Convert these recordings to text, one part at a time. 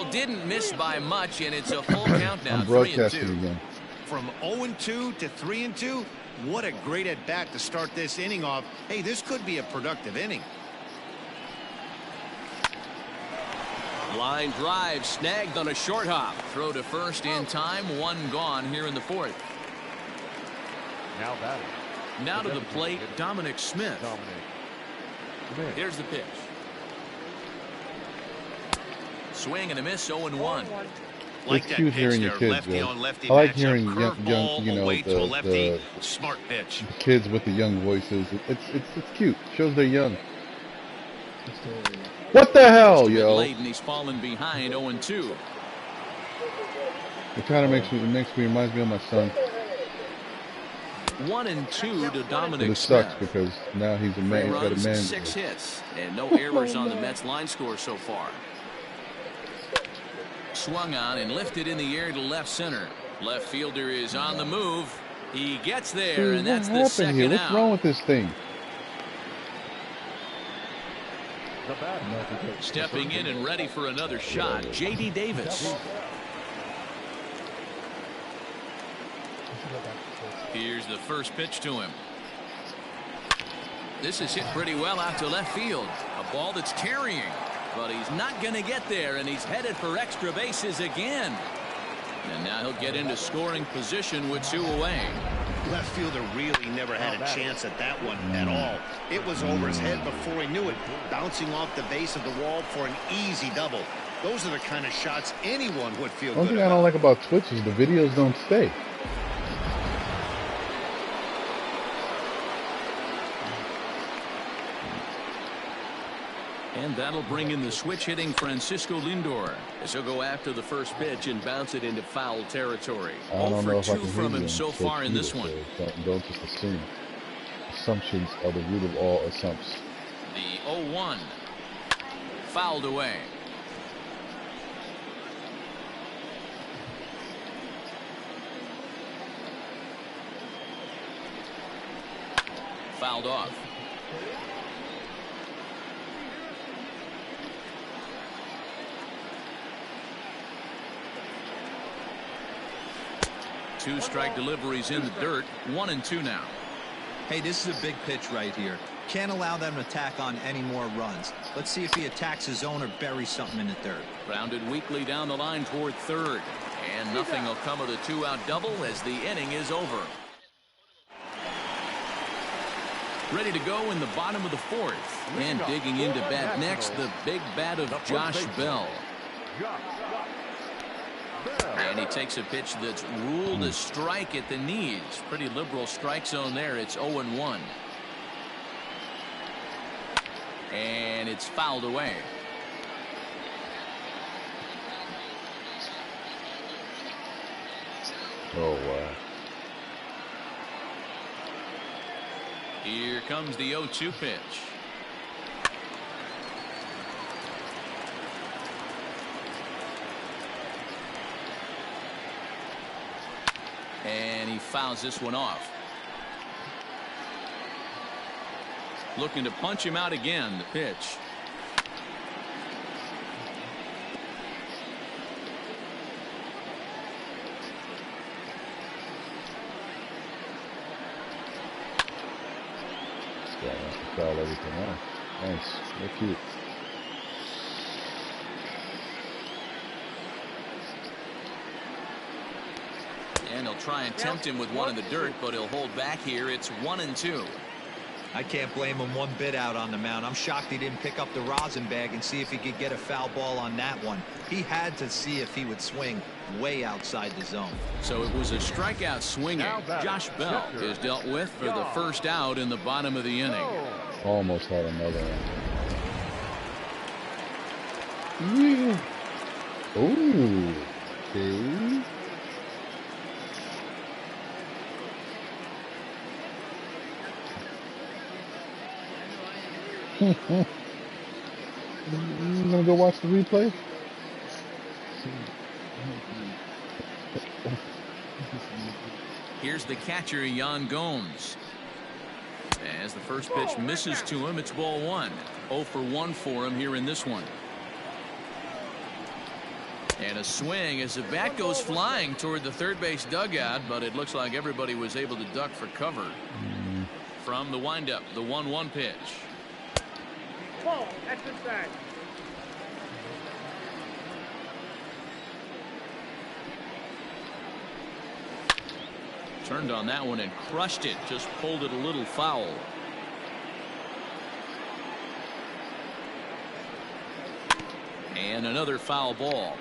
Well, didn't miss by much, and it's a full count now. I'm broadcasting 3-2. again. From 0-2 to 3-2, what a great at-bat to start this inning off. Hey, this could be a productive inning. Line drive snagged on a short hop. Throw to first in time. One gone here in the fourth. Now to the plate, Dominic Smith. Here's the pitch. Swing and a miss, 0-1. Like It's cute hearing your kids, lefty Joe. on lefty I like matchup. hearing Curveball young, away to a lefty. the Smart pitch. kids with the young voices. It's cute. Shows they're young. What the hell, yo? Late and he's fallen behind, 0-2. It kind of reminds me of my son. 1-2 to Dominic But it Smith. sucks because now he's a man. He's got a Runs, man. 6 hits, and no errors on the Mets line score so far. Swung on and lifted in the air to left center. Left fielder is on the move. He gets there, Dude, and that's what the happened second here? What's out. wrong with this thing? Stepping in and ready for another shot, J.D. Davis. Here's the first pitch to him. This is hit pretty well out to left field. A ball that's carrying, but he's not going to get there, and he's headed for extra bases again. And now he'll get into scoring position with 2 away. Left fielder really never had a chance at that one at all. It was over his head before he knew it, bouncing off the base of the wall for an easy double. Those are the kind of shots anyone would feel One good thing I about. don't like about Twitch is the videos don't stay. And that'll bring in the switch hitting Francisco Lindor as he'll go after the first pitch and bounce it into foul territory. I don't 0 know for if I 2 can from hear him you so on far Twitch in this either, one. so don't just assume. Assumptions are the root of all assumptions. The 0-1 fouled away. Fouled off. Two strike deliveries in the dirt. 1-2 now. Hey, this is a big pitch right here. Can't allow them to tack on any more runs. Let's see if he attacks his zone or buries something in the dirt. Grounded weakly down the line toward third. And nothing will come of the 2-out double as the inning is over. Ready to go in the bottom of the fourth. And digging into bat next, the big bat of Josh Bell. And he takes a pitch that's ruled a strike at the knees. Pretty liberal strike zone there. It's 0-1. And it's fouled away. Oh, wow. Here comes the 0-2 pitch. And he fouls this one off. Looking to punch him out again. The pitch. Yeah, that's to foul everything off. Nice. They're cute. And he'll try and tempt him with one in the dirt, but he'll hold back here. It's 1-2. I can't blame him one bit out on the mound. I'm shocked he didn't pick up the rosin bag and see if he could get a foul ball on that one. He had to see if he would swing way outside the zone. So it was a strikeout swinging. Josh Bell is dealt with for the first out in the bottom of the inning. Almost had another one. Ooh. Okay. You gonna go watch the replay? Here's the catcher, Yan Gomes. As the first pitch misses to him, it's ball 1. 0 for 1 for him here in this one. And a swing as the bat goes flying toward the third base dugout, but it looks like everybody was able to duck for cover. From the windup, the 1-1 pitch. Ball, that's inside. Turned on that one and crushed it. Just pulled it a little foul. And another foul ball.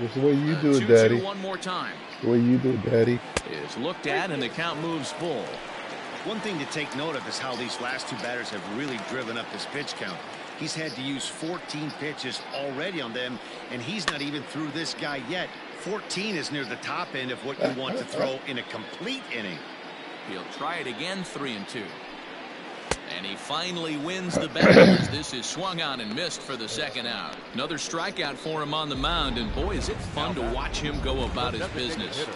It's the way you do it, Daddy. 2-2 one more time. The way you do it, Daddy. Is looked at and the count moves full. One thing to take note of is how these last two batters have really driven up his pitch count. He's had to use 14 pitches already on them, and he's not even through this guy yet. 14 is near the top end of what you want to throw in a complete inning. He'll try it again, 3-2. And he finally wins the battle as this is swung on and missed for the second out. Another strikeout for him on the mound, and boy, is it fun to watch him go about his business.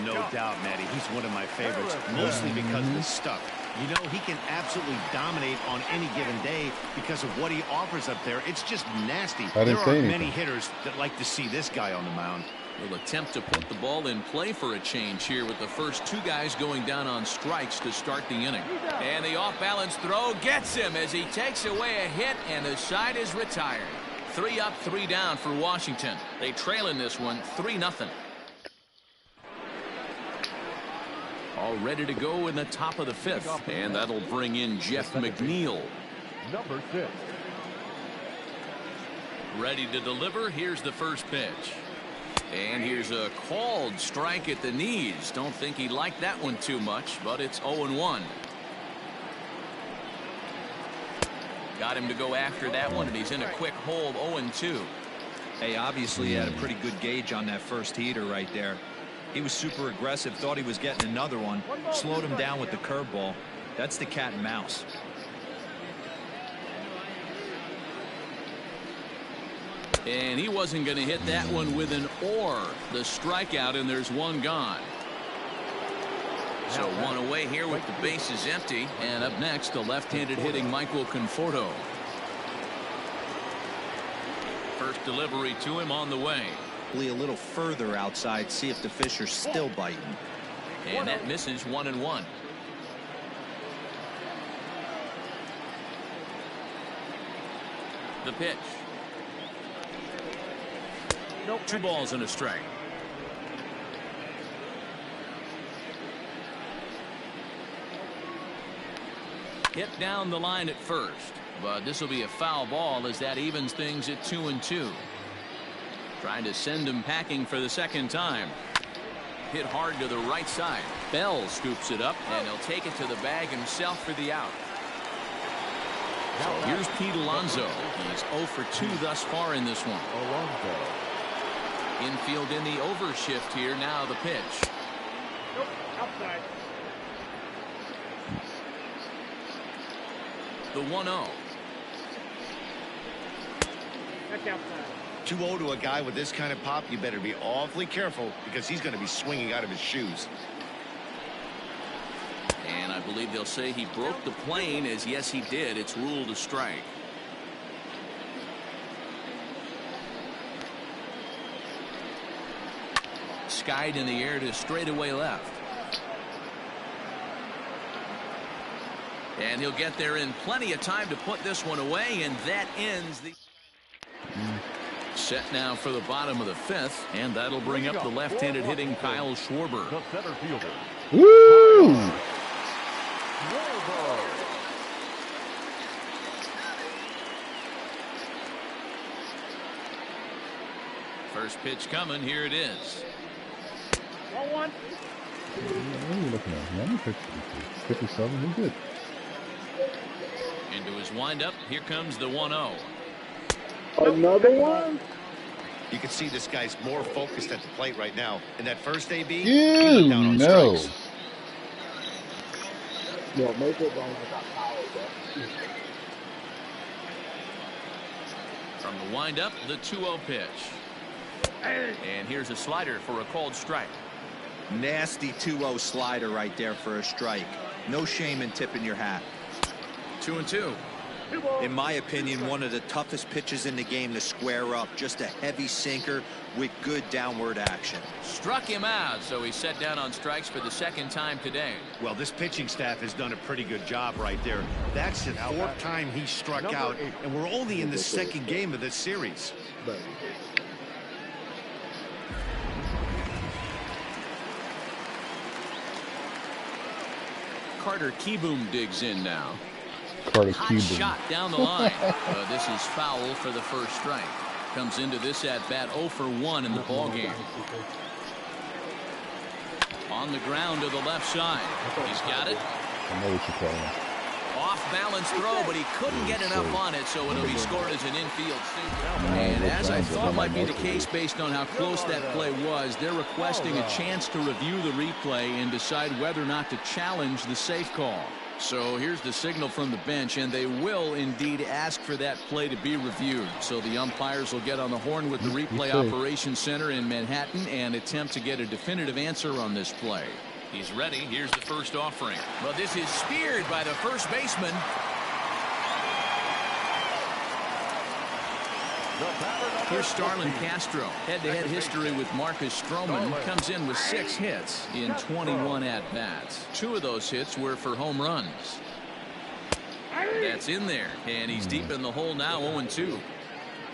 No doubt, Matty. He's one of my favorites, mostly because of his stuff. You know, he can absolutely dominate on any given day because of what he offers up there. It's just nasty. There are many hitters that like to see this guy on the mound. Will attempt to put the ball in play for a change here with the first two guys going down on strikes to start the inning. And the off-balance throw gets him as he takes away a hit, and the side is retired. 3 up, 3 down for Washington. They trail in this one 3-0. All ready to go in the top of the 5th, and that'll bring in Jeff McNeil. Number 6. Ready to deliver. Here's the first pitch. And here's a called strike at the knees. Don't think he liked that one too much, but it's 0-1. Got him to go after that one, and he's in a quick hold, 0-2. Hey, obviously he had a pretty good gauge on that first heater right there. He was super aggressive, thought he was getting another one, slowed him down with the curveball. That's the cat and mouse. And he wasn't going to hit that one with an or. The strikeout, and there's one gone. So one away here with the bases empty. And up next, the left-handed hitting Michael Conforto. First delivery to him on the way. A little further outside, see if the fish are still biting. And that misses, 1-1. The pitch. Nope. 2 balls and a strike. Hit down the line at first, but this will be a foul ball as that evens things at 2-2. Trying to send him packing for the second time. Hit hard to the right side. Bell scoops it up, and he'll take it to the bag himself for the out. So here's Pete Alonso. He's 0 for 2 thus far in this one. Infield in the overshift here. Now the pitch. Nope, outside. The 1-0. That's outside. 2-0 to a guy with this kind of pop, you better be awfully careful because he's going to be swinging out of his shoes. And I believe they'll say he broke the plane, as yes he did. It's ruled a strike. Skied in the air to straightaway left. And he'll get there in plenty of time to put this one away, and that ends the set now for the bottom of the 5th, and that'll bring up the left-handed hitting Kyle Schwarber. The center fielder. Woo! First pitch coming. Here it is. 1-1. What are you looking at? Yeah, I'm 57. We're good. Into his windup. Here comes the 1-0. Another one? You can see this guy's more focused at the plate right now. In that first AB, You he went down on know. strikes. No, make it wrong without power, From the windup, the 2-0 pitch. And here's a slider for a called strike. Nasty 2-0 slider right there for a strike. No shame in tipping your hat. 2-2. In my opinion, one of the toughest pitches in the game to square up. Just a heavy sinker with good downward action. Struck him out, so he's set down on strikes for the second time today. Well, this pitching staff has done a pretty good job right there. That's the fourth time he struck out, and we're only in the second game of this series. Carter Kieboom digs in now. Carter Hot Cuban. shot down the line. This is foul for the first strike. Comes into this at bat 0 for 1 in the ball game. On the ground to the left side. He's got it. I know what you're calling. Off balance throw, but he couldn't get enough on it, so it'll be scored as an infield single. And as I thought might be the case based on how close that play was, they're requesting a chance to review the replay and decide whether or not to challenge the safe call. So here's the signal from the bench, and they will indeed ask for that play to be reviewed. So the umpires will get on the horn with the replay operations center in Manhattan and attempt to get a definitive answer on this play. He's ready. Here's the first offering. But this is speared by the first baseman. Here's Starlin Castro. Head-to-head history with Marcus Stroman. Comes in with 6 hits in 21 at-bats. 2 of those hits were for home runs. That's in there, and he's deep in the hole now, 0-2.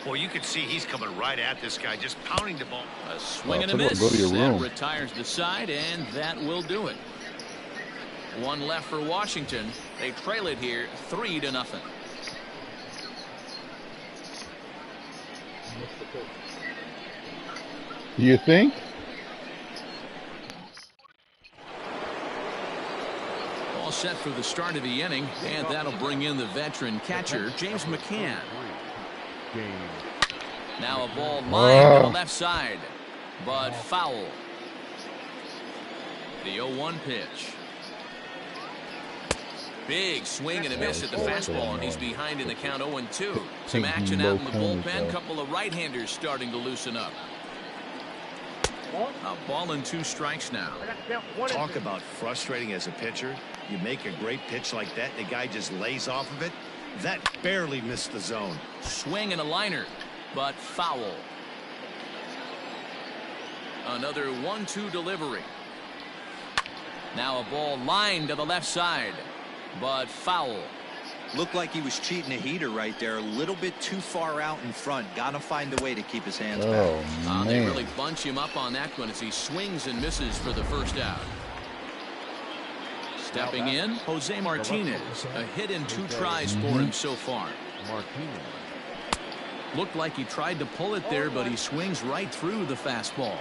Well, you can see he's coming right at this guy, just pounding the ball. A swing and a Go miss. to your That room. retires the side, and that will do it. 1 left for Washington. They trail it here 3-0. You think? All set for the start of the inning, and that'll bring in the veteran catcher, James McCann. Now a ball lined to the left side, but foul. The 0-1 pitch. Big swing and a miss at the fastball, and he's behind in the count 0-2. Some action out in the bullpen. Couple of right-handers starting to loosen up. A ball and 2 strikes now. Talk about frustrating as a pitcher. You make a great pitch like that, the guy just lays off of it. That barely missed the zone. Swing and a liner, but foul. Another 1-2 delivery. Now a ball lined to the left side, but foul. Looked like he was cheating a heater right there. A little bit too far out in front. Gotta find a way to keep his hands back. They Man. really bunch him up on that one as he swings and misses for the first out. Stepping in, Jose Martinez. A hit in 2 tries for him so far. Looked like he tried to pull it there, but he swings right through the fastball.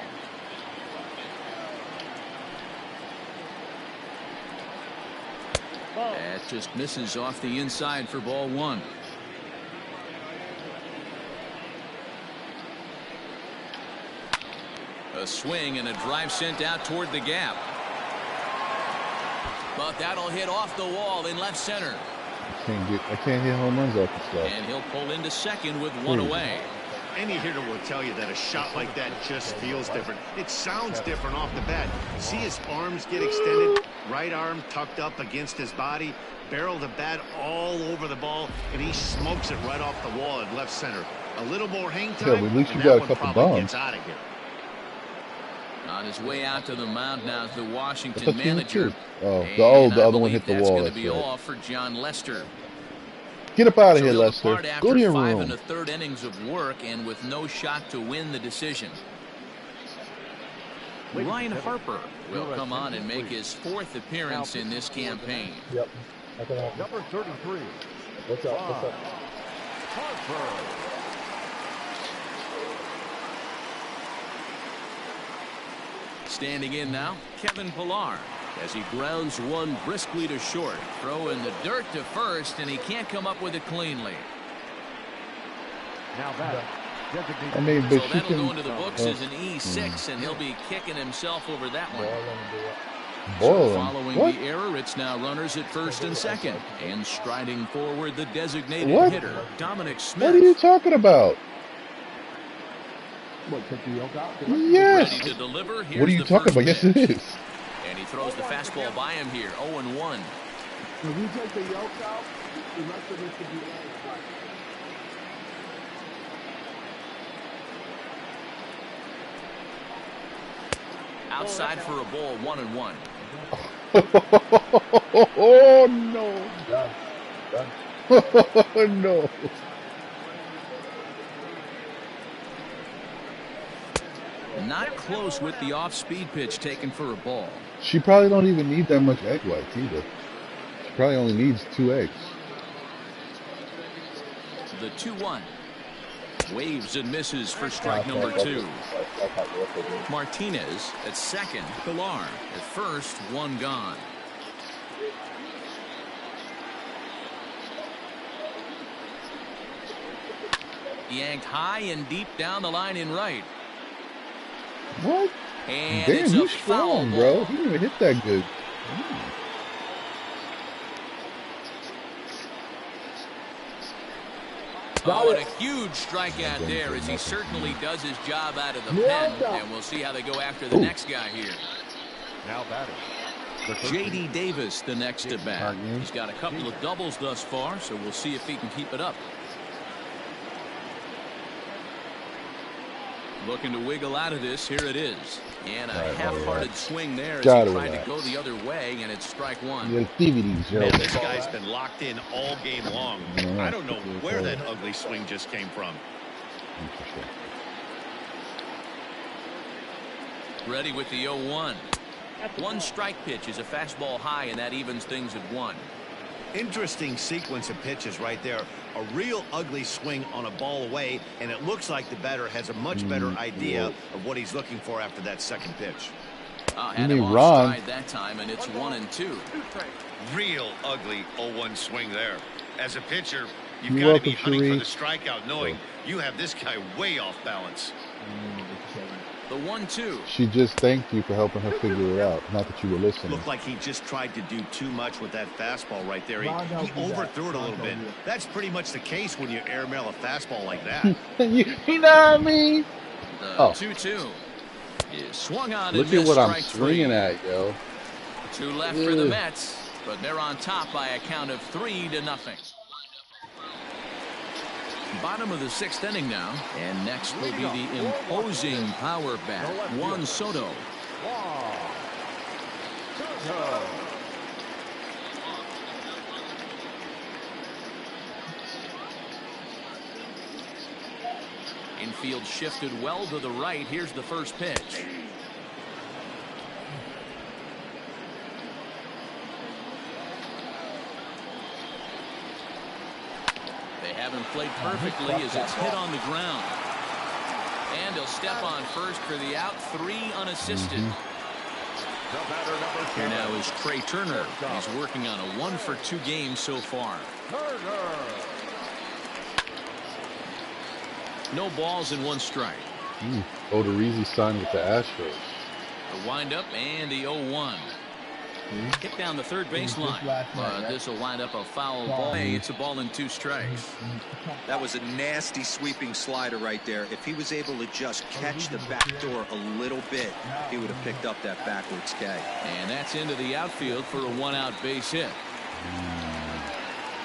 That just misses off the inside for ball 1. A swing and a drive sent out toward the gap. But that'll hit off the wall in left center. I can't hit home runs off the stuff. And he'll pull into second with 1 away. Any hitter will tell you that a shot like that just feels different. It sounds different off the bat. See his arms get extended, right arm tucked up against his body, barrel the bat all over the ball, and he smokes it right off the wall in left center. A little more hang time, Yeah, but at least and you got that a couple one probably bombs. gets out of here. On his way out to the mound now is the Washington That's a team manager. too. Oh, And the I other one believe hit the that's wall. going to That's be right. all for John Lester. Get up out of So here, he'll Lester. depart after Go to your 5 room.1/3 innings of work and with no shot to win the decision. Ryan Harper will come on and make his 4th appearance in this campaign. Yep. Number 33. What's up? What's up? Standing in now, Kevin Pillar, as he grounds one briskly to short. Throw in the dirt to first, and he can't come up with it cleanly. Now that. I mean, So but she that'll can go into the books as an E6, and he'll be kicking himself over that one. So boil him. following What? the error, it's now runners at first and second. And striding forward, the designated What? hitter, Dominic What are you Smith. talking about? What, take the yoke out? Yes. Ready to deliver. Here's What are you the talking first about? Yes, pitch. it is. And he throws the fastball by him here, 0-1. If you take the yoke out, Outside for a ball, 1-1. Oh no! Oh no! Not close with the off-speed pitch taken for a ball. She probably don't even need that much egg whites either. She probably only needs 2 eggs. The 2-1. Waves and misses for strike number 2. Martinez at second. Pilar at first. 1 gone. Yanked high and deep down the line in right. What? And Damn, it's a he's foul strong, ball. bro. He didn't even hit that good. Oh, and a huge strikeout there as he certainly does his job out of the pen. And we'll see how they go after the next guy here. Now batting. J.D. Davis, the next to bat. He's got a couple of doubles thus far, so we'll see if he can keep it up. Looking to wiggle out of this. Here it is. And a half-hearted swing there as he tried to go the other way, and it's strike 1. Man, this guy's been locked in all game long. I don't know where that ugly swing just came from. Ready with the 0-1. 1 strike pitch is a fastball high, and that evens things at 1. Interesting sequence of pitches right there. A real ugly swing on a ball away, and it looks like the batter has a much better idea of what he's looking for after that second pitch. Had him off stride that time, and it's 1-2. Real ugly 0-1 swing there. As a pitcher, you've got to be hunting for the strikeout, knowing you have this guy way off balance. The 1-2. She just thanked you for helping her figure it out. Not that you were listening. Looked like he just tried to do too much with that fastball right there. He overthrew it a little bit. That's pretty much the case when you airmail a fastball like that. you know what I mean? The 2-2 is swung on. Look at what I'm swinging at, yo. 2 left for the Mets, but they're on top by a count of 3-0. Bottom of the 6th inning now, and next will be the imposing power bat, Juan Soto. Infield shifted well to the right. Here's the first pitch. They have him played perfectly as it's hit on the ground. And he'll step on first for the out. 3 unassisted. Here now is Trey Turner. He's working on a 1-for-2 game so far. No balls and 1 strike. Odorizzi signed with the Astros. The windup and the 0-1. Hit down the third baseline. But this will wind up a foul ball. Hey, it's a ball and 2 strikes. That was a nasty sweeping slider right there. If he was able to just catch the back door a little bit, he would have picked up that backwards K. And that's into the outfield for a 1-out base hit.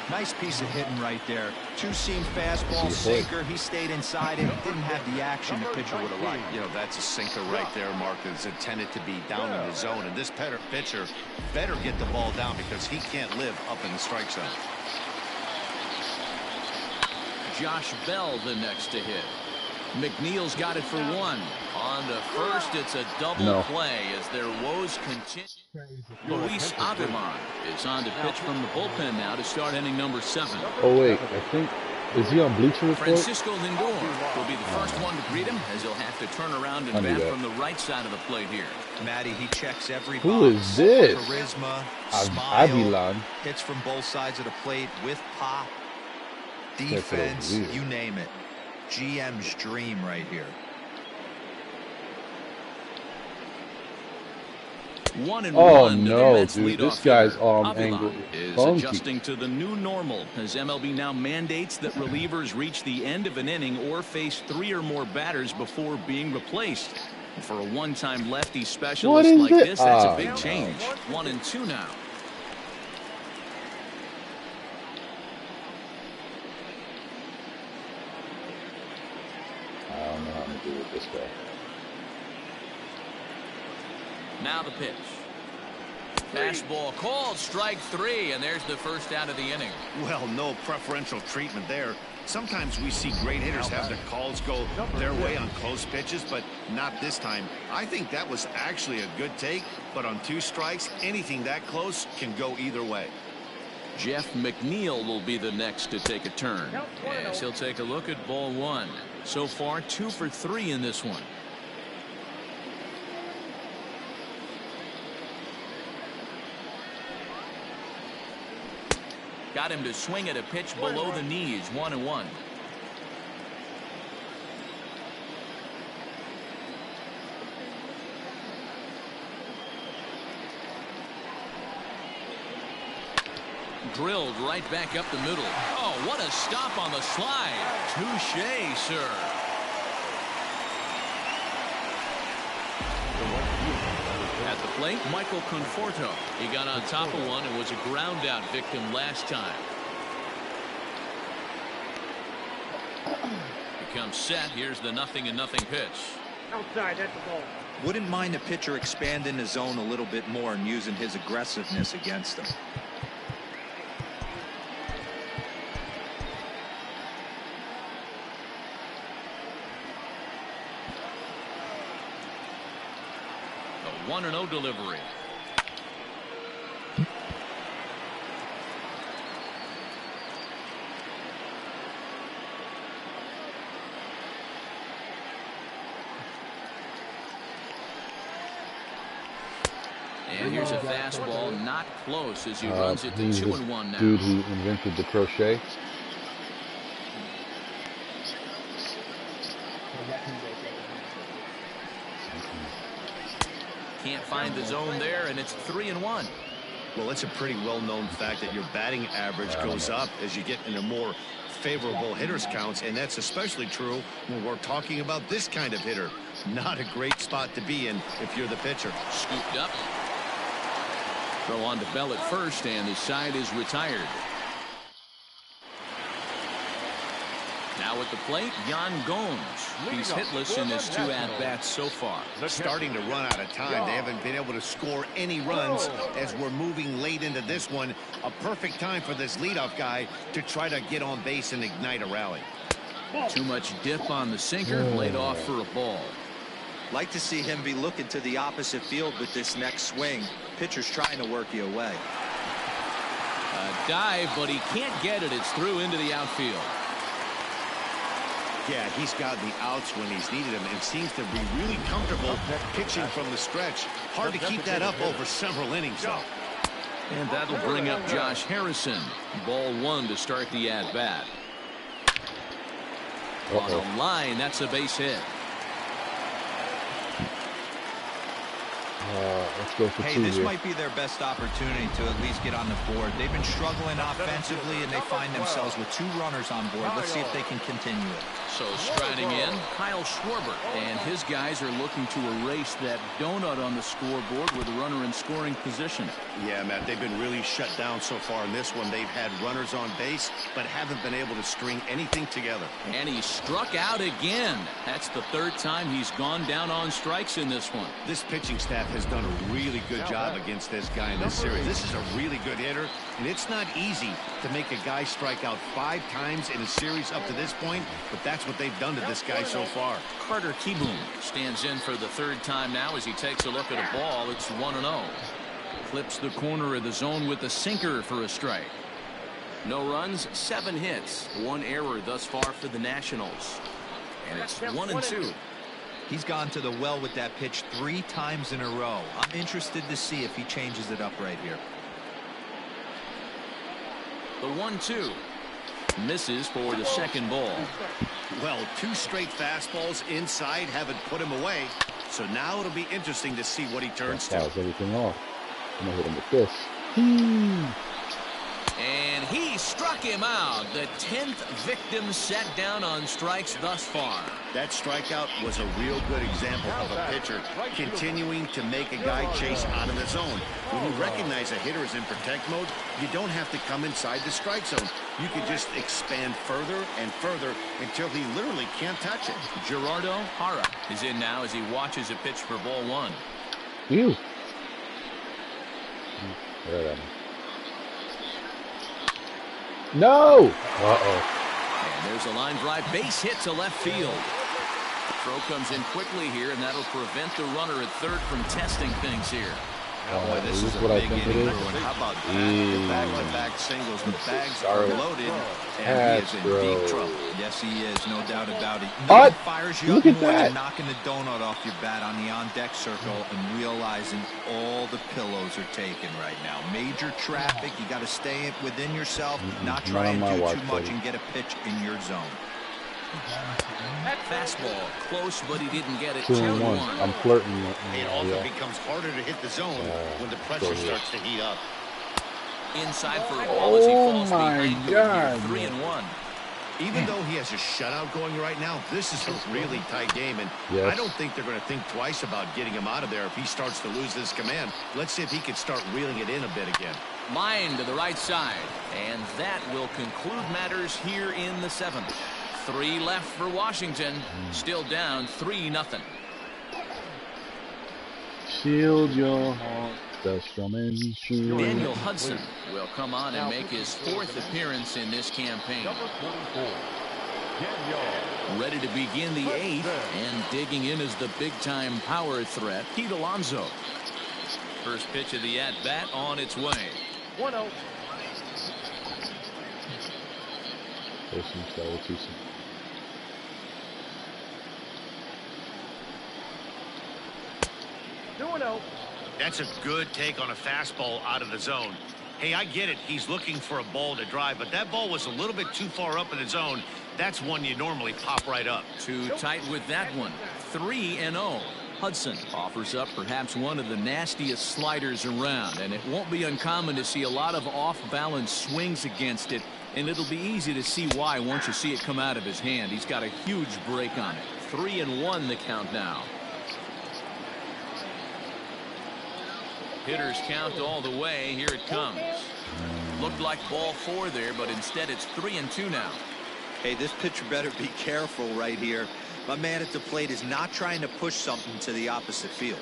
Nice piece of hitting right there. 2-seam fastball, sinker. He stayed inside it. Didn't have the action the pitcher would have liked. You know, that's a sinker right there, Mark. It's intended to be down in the zone. And this pitcher better get the ball down because he can't live up in the strike zone. Josh Bell the next to hit. McNeil's got it for 1. On to first, it's a double play as their woes continue. Luis Aguilar is on to pitch from the bullpen now to start inning number 7. Oh wait, I think, is he on Bleacher Report? Francisco Lindor will be the first one to greet him as he'll have to turn around and bat from the right side of the plate here. Matty, he checks every box. Who is this? Charisma, Aguilar. Hits from both sides of the plate with pop, defense, you name it. GM's dream right here. 1-1. Oh no, dude! This guy's arm angle is funky. adjusting to the new normal as MLB now mandates that relievers reach the end of an inning or face 3 or more batters before being replaced. For a one-time lefty specialist like this, that's a big change. 1-2 now. I don't know how I'm going to do with this guy. Now the pitch. Fastball called, strike 3, and there's the first out of the inning. Well, no preferential treatment there. Sometimes we see great hitters have their calls go their way on close pitches, but not this time. I think that was actually a good take, but on 2 strikes, anything that close can go either way. Jeff McNeil will be the next to take a turn, as he'll take a look at ball 1. So far, 2 for 3 in this one. Got him to swing at a pitch below the knees, 1-1. Drilled right back up the middle. Oh, what a stop on the slide. Touche, sir. At the plate, Michael Conforto. He got on top of one and was a ground out victim last time. He comes set. Here's the 0-0 pitch. Outside, that's the ball. Wouldn't mind the pitcher expanding the zone a little bit more and using his aggressiveness against him. The 1-0 delivery. And here's a fastball, not close, as he runs it to 2-1 now. Dude who invented the crochet. Can't find the zone there, and it's 3-1. Well, it's a pretty well-known fact that your batting average goes up as you get into more favorable hitters counts, and that's especially true when we're talking about this kind of hitter. Not a great spot to be in if you're the pitcher. Scooped up. Throw on to Bell at first, and the side is retired. Now at the plate, Yan Gomes. He's hitless in his 2 at-bats so far. Starting to run out of time. They haven't been able to score any runs as we're moving late into this one. A perfect time for this leadoff guy to try to get on base and ignite a rally. Too much dip on the sinker, laid off for a ball. Like to see him be looking to the opposite field with this next swing. Pitcher's trying to work you away. A dive, but he can't get it. It's through into the outfield. Yeah, he's got the outs when he's needed them and seems to be really comfortable pitching from the stretch. Hard to keep that up over several innings, though. And that'll bring up Josh Harrison. Ball 1 to start the at-bat. On the line, that's a base hit. Let's go for 2 Hey, this here. might be their best opportunity to at least get on the board. They've been struggling offensively, and they find themselves with 2 runners on board. Let's see if they can continue it. So striding in, Kyle Schwarber. And his guys are looking to erase that donut on the scoreboard with a runner in scoring position. Yeah, Matt, they've been really shut down so far in this one. They've had runners on base, but haven't been able to string anything together. And he struck out again. That's the 3rd time he's gone down on strikes in this one. This pitching staff has done a really good job against this guy in this series. This is a really good hitter, and it's not easy to make a guy strike out 5 times in a series up to this point, but that's what they've done to this guy so far. Carter Kieboom stands in for the 3rd time now as he takes a look at a ball. It's 1-0. Clips the corner of the zone with the sinker for a strike. No runs, 7 hits, 1 error thus far for the Nationals. And it's 1-2. He's gone to the well with that pitch 3 times in a row. I'm interested to see if he changes it up right here. The 1-2. Misses for the 2nd ball. Well, 2 straight fastballs inside haven't put him away, so now it'll be interesting to see what he turns to. Fouls everything off. I'm gonna hit him with this. And he struck him out. The 10th victim set down on strikes thus far. That strikeout was a real good example of a pitcher continuing to make a guy chase out of the zone. When you recognize a hitter is in protect mode, you don't have to come inside the strike zone. You can just expand further and further until he literally can't touch it. Gerardo Hara is in now as he watches a pitch for ball one. Ew. No! Uh-oh. And there's a line drive base hit to left field. Throw comes in quickly here, and that'll prevent the runner at third from testing things here. Boy, this is a what I big think it inning. is. How about that? The back-to-back singles. The bags are loaded, and he is in deep trouble. Yes, he is, no doubt about it. What? Nothing fires you Look up at more that. than knocking the donut off your bat on the on-deck circle and realizing all the pillows are taken right now. Major traffic. You got to stay within yourself, not try and do too much and get a pitch in your zone. Fastball close, but he didn't get it. 2-1. I'm flirting. It often becomes harder to hit the zone when the pressure starts to heat up. Inside for a ball as he falls my behind to God. 3-1. Even though he has a shutout going right now, this is a really tight game, and Yes. I don't think they're going to think twice about getting him out of there if he starts to lose his command. Let's see if he can start reeling it in a bit again. Line to the right side, and that will conclude matters here in the 7th. 3 left for Washington, still down 3-0. Shield your heart, the strumming shoe. Daniel Hudson will come on and make his 4th appearance in this campaign. Number 44, Daniel. Ready to begin the 8th, and digging in as the big-time power threat, Pete Alonso. First pitch of the at-bat on its way. 1-0. Person started too soon. That's a good take on a fastball out of the zone. Hey, I get it. He's looking for a ball to drive, but that ball was a little bit too far up in the zone. That's one you normally pop right up. Too tight with that one. 3-0. Hudson offers up perhaps one of the nastiest sliders around, and it won't be uncommon to see a lot of off-balance swings against it, and it'll be easy to see why once you see it come out of his hand. He's got a huge break on it. 3-1 the count now. Hitters count all the way. Here it comes. Looked like ball 4 there, but instead it's 3-2 now. Hey, this pitcher better be careful right here. My man at the plate is not trying to push something to the opposite field.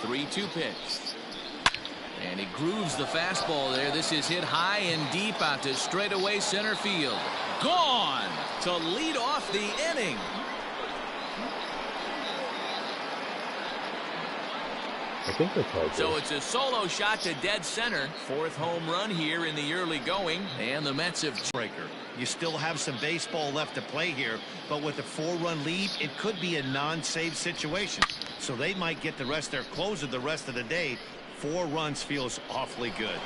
3-2 pitch. And he grooves the fastball there. This is hit high and deep out to straightaway center field. Gone to lead off the inning. I think that's how it So goes. it's a solo shot to dead center. 4th home run here in the early going, and the Mets have Breaker. You still have some baseball left to play here, but with a 4-run lead, it could be a non-save situation. So they might get the rest their closer the rest of the day. 4 runs feels awfully good.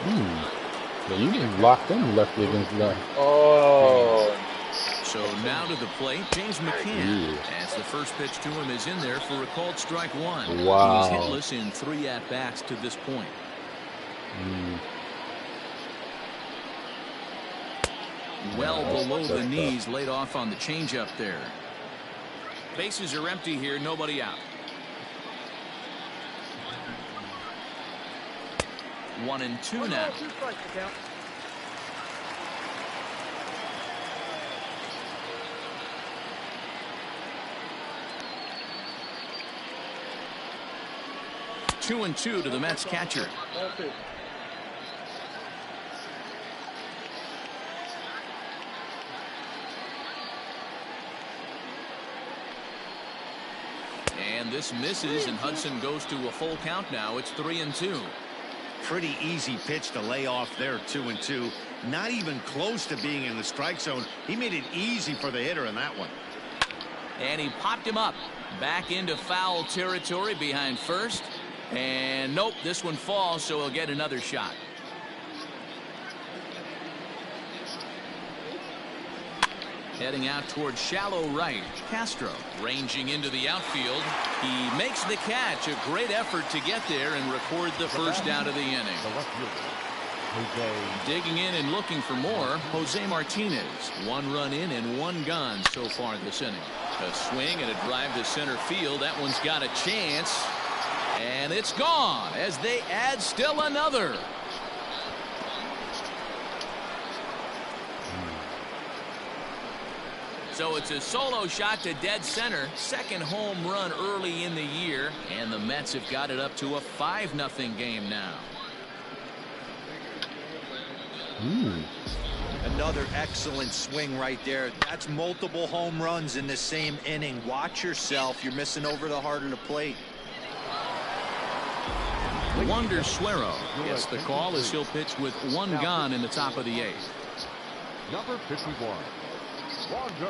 Yeah, you just locked in lefty against left. Oh. So now to the plate, James McCann, as the first pitch to him is in there for a called strike 1. Wow. He's hitless in 3 at-bats to this point. Well below the knees, laid off on the changeup there. Bases are empty here, nobody out. 1-2 now. Two and two to the Mets catcher. And this misses, and Hudson goes to a full count now. It's 3-2. Pretty easy pitch to lay off there, 2-2. Not even close to being in the strike zone. He made it easy for the hitter in that one. And he popped him up back into foul territory behind first. And nope, this one falls, so he'll get another shot. Heading out towards shallow right. Castro ranging into the outfield. He makes the catch. A great effort to get there and record the first out of the inning. Digging in and looking for more, Jose Martinez. 1 run in and 1 gone so far this inning. A swing and a drive to center field. That one's got a chance. And it's gone as they add still another. So it's a solo shot to dead center. Second home run early in the year. And the Mets have got it up to a 5-0 game now. Another excellent swing right there. That's multiple home runs in the same inning. Watch yourself. You're missing over the heart of the plate. Wander Suero gets the call as he'll pitch with 1 gone in the top of the 8th. Number 51. Wander.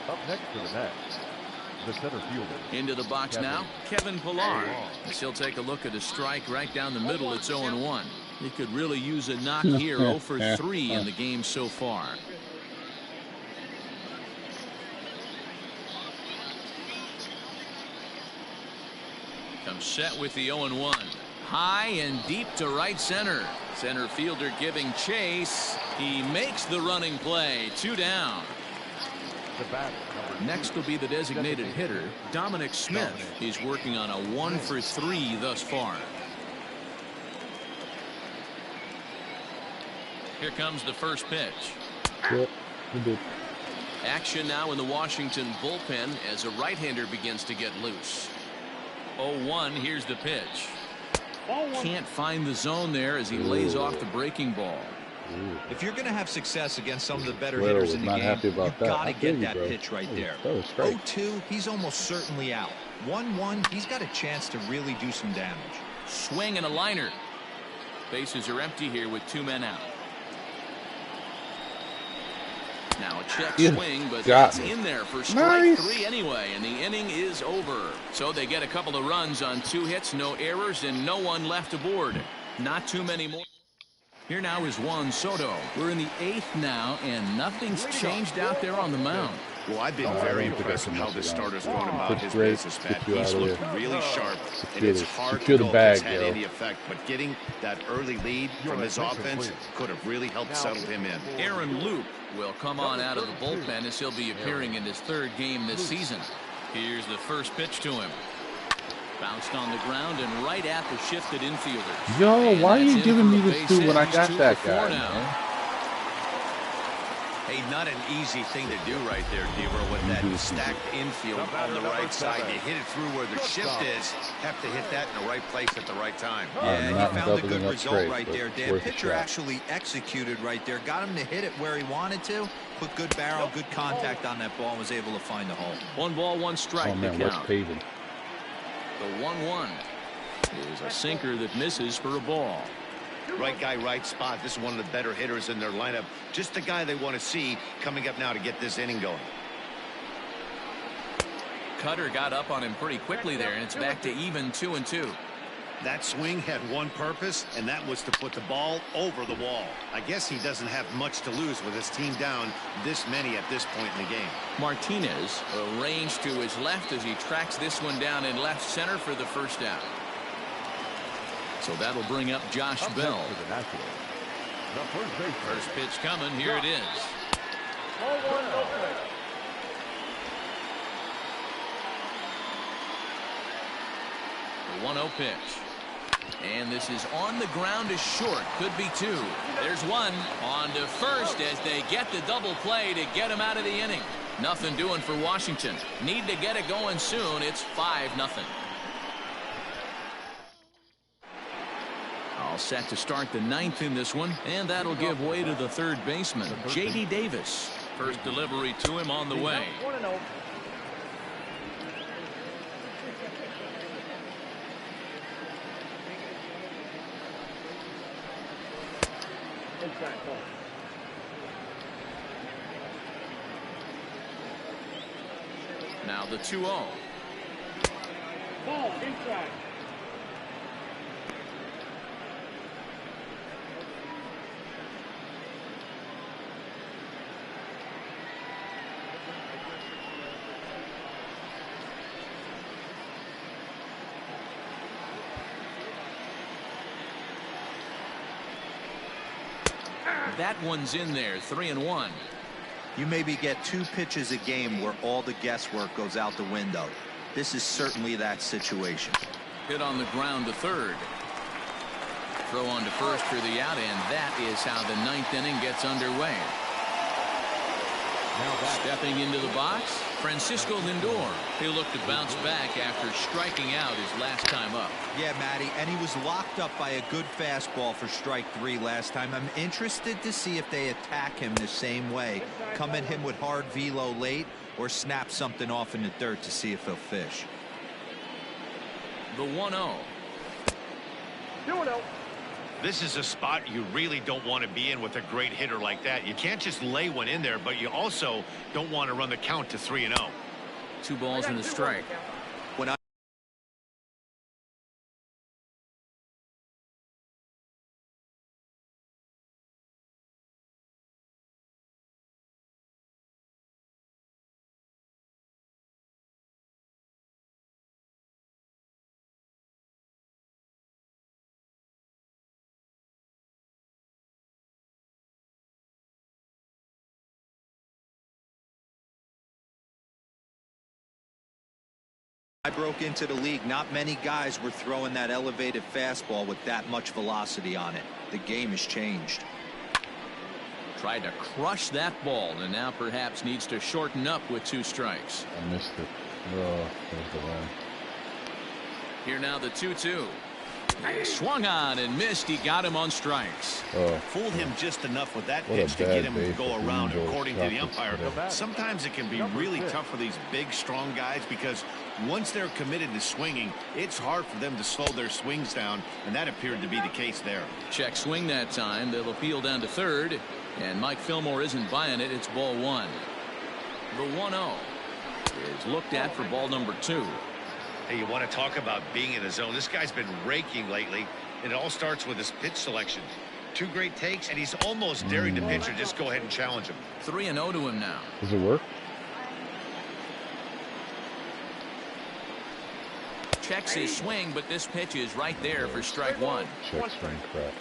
Up next to the Mets, the center fielder. Into the box now, Kevin Pillar. As he'll take a look at a strike right down the middle. It's 0-1. He could really use a knock here. 0 for 3 in the game so far. Comes set with the 0-1. High and deep to right center. Center fielder giving chase. He makes the running play. 2 down. Next will be the designated hitter, Dominic Smith. He's working on a 1 for 3 thus far. Here comes the first pitch. Action now in the Washington bullpen as a right-hander begins to get loose. 0-1. Here's the pitch. Can't find the zone there as he lays off the breaking ball. If you're going to have success against some of the better hitters in the game, you've got to get that pitch right there. 0-2, he's almost certainly out. 1-1, he's got a chance to really do some damage. Swing and a liner. Bases are empty here with 2 men out. Now a check swing, but that's in there for strike 3 anyway, and the inning is over. So they get a couple of runs on 2 hits, no errors, and no one left aboard. Not too many more. Here now is Juan Soto. We're in the 8th now, and nothing's changed out there on the mound. Well, I've been very impressed with how this starter's going about his business, Pat. He's looked really sharp, and it's hard to know if it's had any effect, but getting that early lead from his offense could have really helped settle him in. Aaron Loup will come on out of the bullpen as he'll be appearing in his 3rd game this season. Here's the first pitch to him. Bounced on the ground and right at the shifted infielder. Yo, why are you giving me this dude when I got that guy, man? Hey, not an easy thing to do right there, Deaver, with that stacked infield on the right side. You hit it through where the shift is. Have to hit that in the right place at the right time. Yeah, he found a good result right there, Dan. Pitcher actually executed right there. Got him to hit it where he wanted to. Put good barrel, good contact on that ball, and was able to find the hole. 1 ball, 1 strike. Oh, man, what's paving? The 1-1 is a sinker that misses for a ball. Right guy, right spot. This is one of the better hitters in their lineup. Just the guy they want to see coming up now to get this inning going. Cutter got up on him pretty quickly there, and it's back to even 2-2. That swing had one purpose, and that was to put the ball over the wall. I guess he doesn't have much to lose with his team down this many at this point in the game. Martinez arranged to his left as he tracks this one down in left center for the first out. So that'll bring up Josh Bell. First pitch coming. Here it is. The 1-0 pitch. And this is on the ground is short. Could be 2. There's 1 on to first as they get the double play to get him out of the inning. Nothing doing for Washington. Need to get it going soon. It's 5-0. All set to start the 9th in this one, and that'll give way to the 3rd baseman, J.D. Davis. First delivery to him on the way. Now the 2-0. Ball inside. That one's in there. 3-1. You maybe get 2 pitches a game where all the guesswork goes out the window. This is certainly that situation. Hit on the ground to third. Throw on to first for the out, and that is how the 9th inning gets underway. Stepping into the box, Francisco Lindor. He'll look to bounce back after striking out his last time up. Yeah, Matty, and he was locked up by a good fastball for strike 3 last time. I'm interested to see if they attack him the same way. Come at him with hard velo late or snap something off in the dirt to see if he'll fish. The 1-0. 2-0. This is a spot you really don't want to be in with a great hitter like that. You can't just lay one in there, but you also don't want to run the count to 3-0. 2 balls and a strike. When I broke into the league, not many guys were throwing that elevated fastball with that much velocity on it. The game has changed. Tried to crush that ball, and now perhaps needs to shorten up with 2 strikes. I missed it. Oh, there's the run. Here now the 2-2. Swung on and missed. He got him on strikes. Oh, Fooled him just enough with that What a pitch to bad get him day to go for around, Lindor according to the Shockers umpire. today. Sometimes it can be really tough for these big, strong guys because once they're committed to swinging, it's hard for them to slow their swings down, and that appeared to be the case there. Check swing that time. They'll appeal down to third, and Mike Fillmore isn't buying it. It's ball 1. The 1-0 is looked at for ball number 2. Hey, you want to talk about being in the zone? This guy's been raking lately. It all starts with his pitch selection. 2 great takes, and he's almost daring the pitcher just go ahead and challenge him. 3-0 to him now. Does it work? Checks his swing, but this pitch is right there for strike 1. Check swing crap.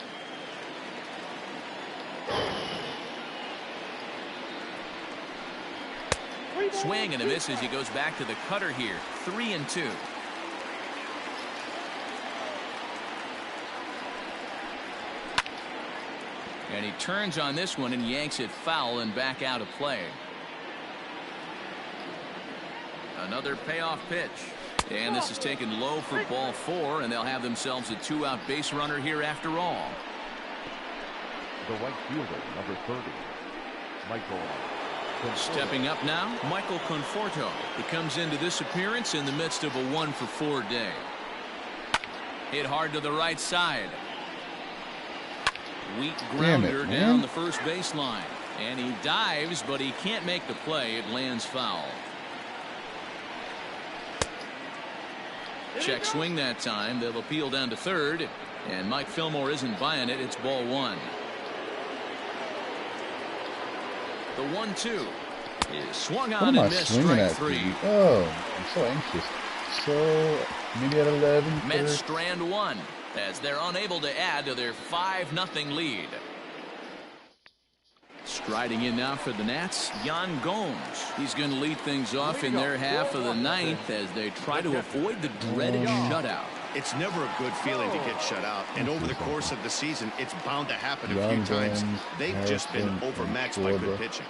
Swing and a miss as he goes back to the cutter here. 3-2. And he turns on this one and yanks it foul and back out of play. Another payoff pitch. And this is taken low for ball 4, and they'll have themselves a 2-out base runner here after all. The right fielder, number 30, Michael. Stepping up now, Michael Conforto. He comes into this appearance in the midst of a 1-for-4 day. Hit hard to the right side. Weak grounder down the first baseline. And he dives, but he can't make the play. It lands foul. Check swing that time. They'll appeal down to third. And Mike Fillmore isn't buying it. It's ball 1. The 1-2 is swung on and missed. Strike 3. Oh, I'm so anxious. So maybe at 11. Mets strand 1 as they're unable to add to their 5-0 lead. Striding in now for the Nats, Yan Gomes. He's going to lead things off in their half of the 9th as they try to avoid the dreaded shutout. It's never a good feeling to get shut out, and over the course of the season, it's bound to happen a few times. They've just been overmatched by good pitching.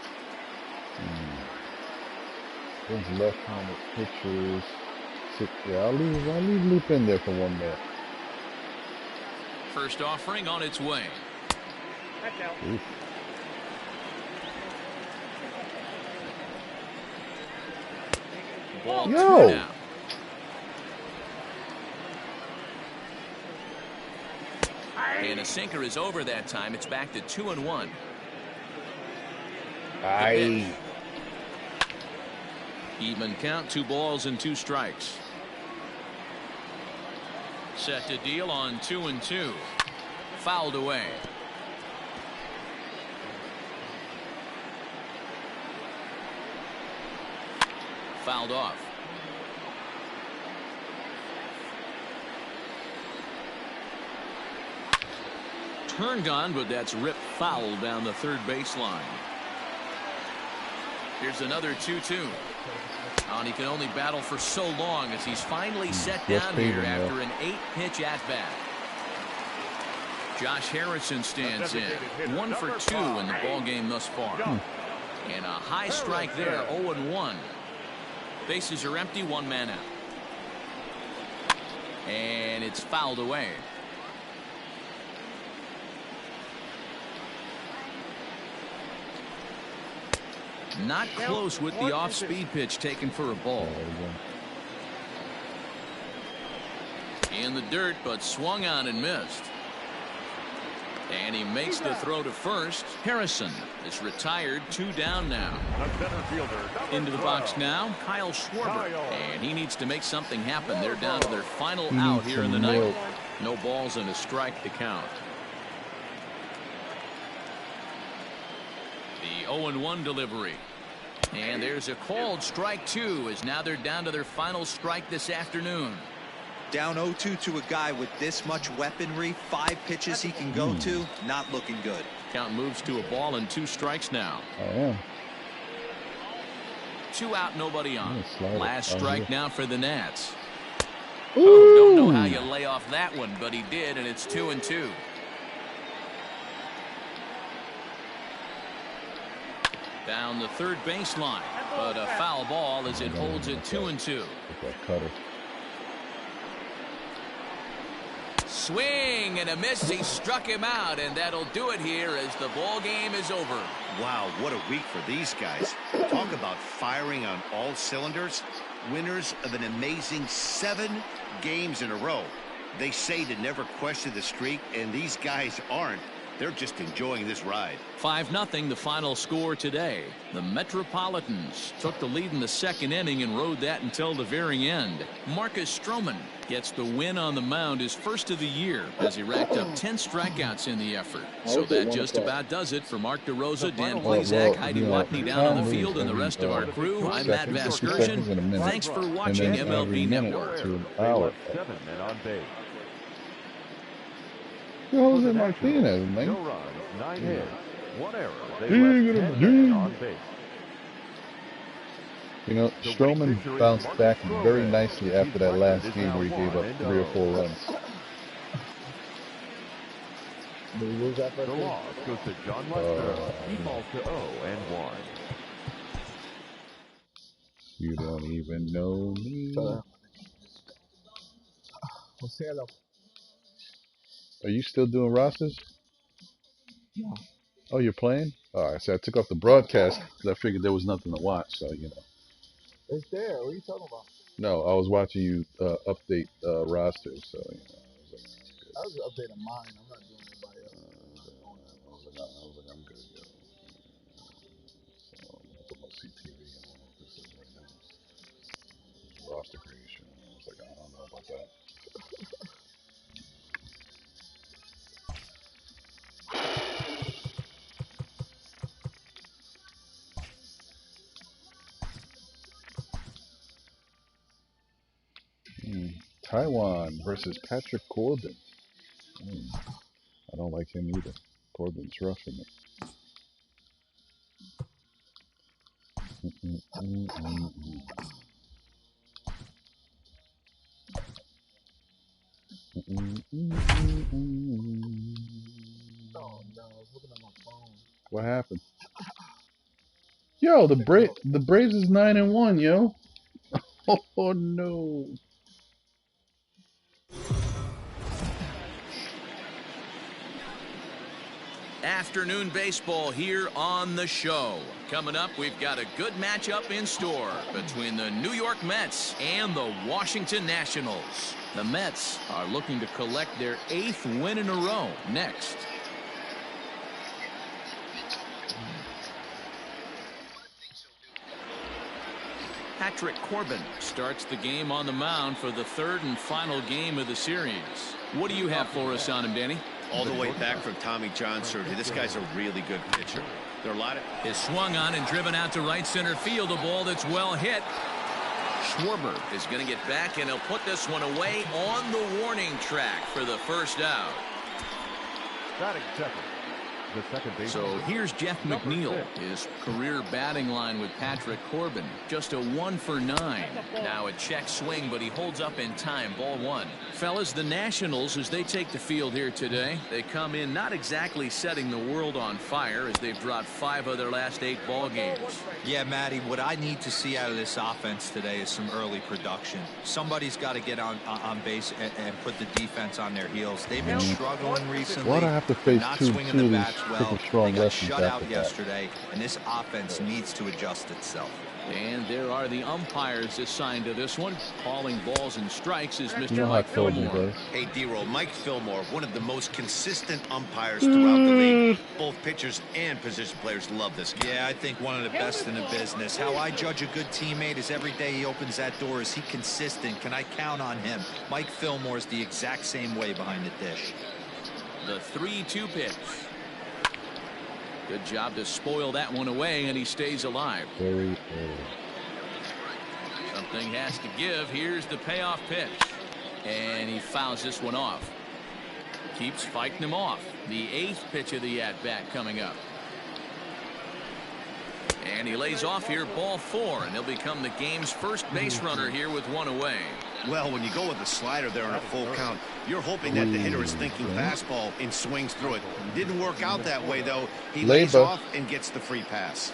Those left-handed pitchers. Yeah, I'll leave Loop in there for 1 more. First offering on its way. Oof. Ball 2 Yo. now. And a sinker is over that time. It's back to 2-1. Aye. Even count, 2 balls and 2 strikes. Set to deal on 2-2. Fouled away. Fouled off. Turned on, but that's ripped foul down the third baseline. Here's another 2-2. And he can only battle for so long as he's finally set down here after an 8-pitch at-bat. Josh Harrison stands in. 1 for 2 in the ballgame thus far. And a high strike there, 0-1. Bases are empty, 1 man out. And it's fouled away. Not close with the off-speed pitch taken for a ball. In the dirt, but swung on and missed. And he makes the throw to first. Harrison is retired, 2 down now. Into the box now, Kyle Schwarber. And he needs to make something happen. They're down to their final out here in the ninth. No balls and a strike to count. The 0-1 delivery. And there's a called strike 2 as now they're down to their final strike this afternoon. Down 0-2 to a guy with this much weaponry, 5 pitches he can go to, not looking good. Count moves to a ball and 2 strikes now. 2 out, nobody on. Last strike now for the Nats. Oh, don't know how you lay off that one, but he did, and it's 2-2. Down the third baseline, but a foul ball as it holds it 2-2. Swing and a miss. He struck him out, and that'll do it here as the ball game is over. Wow, what a week for these guys. Talk about firing on all cylinders. Winners of an amazing 7 games in a row. They say to never question the streak, and these guys aren't. They're just enjoying this ride. 5-0 the final score today. The Metropolitans took the lead in the second inning and rode that until the very end. Marcus Stroman gets the win on the mound, his first of the year, as he racked up 10 strikeouts in the effort. So that just about does it for Mark DeRosa, Dan Plesac, Heidi Watney down on the field, and the rest of our crew. I'm Matt Vasgersian. Thanks for watching MLB Network. Jose Martinez, man. No runs, 9 hits, 1 error. They left 10 men on base. You know, Stroman bounced back very nicely after that last game where he gave up 3 or 4 runs. The loss goes to John Lester. He falls to 0-1. You don't even know me. Are you still doing rosters? No. Oh, you're playing? All right, so I took off the broadcast because I figured there was nothing to watch, so, you know. It's there. What are you talking about? No, I was watching you update rosters, so, you know. I was updating mine. I'm not doing anybody else. I was like, I'm good, yo. So, I'm going to put my CTV. I don't know what this is right now. Roster creation. I was like, I don't know about that. Taiwan versus Patrick Corbin. I don't like him either. Corbin's rough in it. Oh no, I was looking at my phone. What happened? Yo, the Braves is 9-1, yo. Oh no. Afternoon baseball here on the show. Coming up, we've got a good matchup in store between the New York Mets and the Washington Nationals. The Mets are looking to collect their 8th win in a row next. Patrick Corbin starts the game on the mound for the third and final game of the series. What do you have for us on him, Danny? All the way back from Tommy John surgery. This guy's a really good pitcher. There are a lot of... Is swung on and driven out to right center field. A ball that's well hit. Schwarber is going to get back, and he'll put this one away on the warning track for the first out. Batting second. The second base. So here's Jeff McNeil. His career batting line with Patrick Corbin. Just a 1 for 9. Now a check swing, but he holds up in time. Ball 1. Fellas, the Nationals, as they take the field here today, they come in not exactly setting the world on fire as they've dropped 5 of their last 8 ball games. Yeah, Matty, what I need to see out of this offense today is some early production. Somebody's got to get on base and put the defense on their heels. They've been struggling recently. Why do I have to face not two swinging the of these bats well. freaking strong They got lefties shut after out that? yesterday, and this offense needs to adjust itself. And there are the umpires assigned to this one. Calling balls and strikes is Mr. You know how I Mike told you, Fillmore. guys. Hey, D-Roll, Mike Fillmore, one of the most consistent umpires throughout the league. Both pitchers and position players love this guy. Yeah, I think one of the best in the business. How I judge a good teammate is every day he opens that door. Is he consistent? Can I count on him? Mike Fillmore is the exact same way behind the dish. The 3-2 pitch. Good job to spoil that one away, and he stays alive. Very early. Something has to give. Here's the payoff pitch. And he fouls this one off. Keeps fighting him off. The 8th pitch of the at-bat coming up. And he lays off here, ball 4, and he'll become the game's first base runner here with 1 away. Well, when you go with a slider there on a full count, you're hoping that the hitter is thinking fastball and swings through it. Didn't work out that way, though. He lays off and gets the free pass.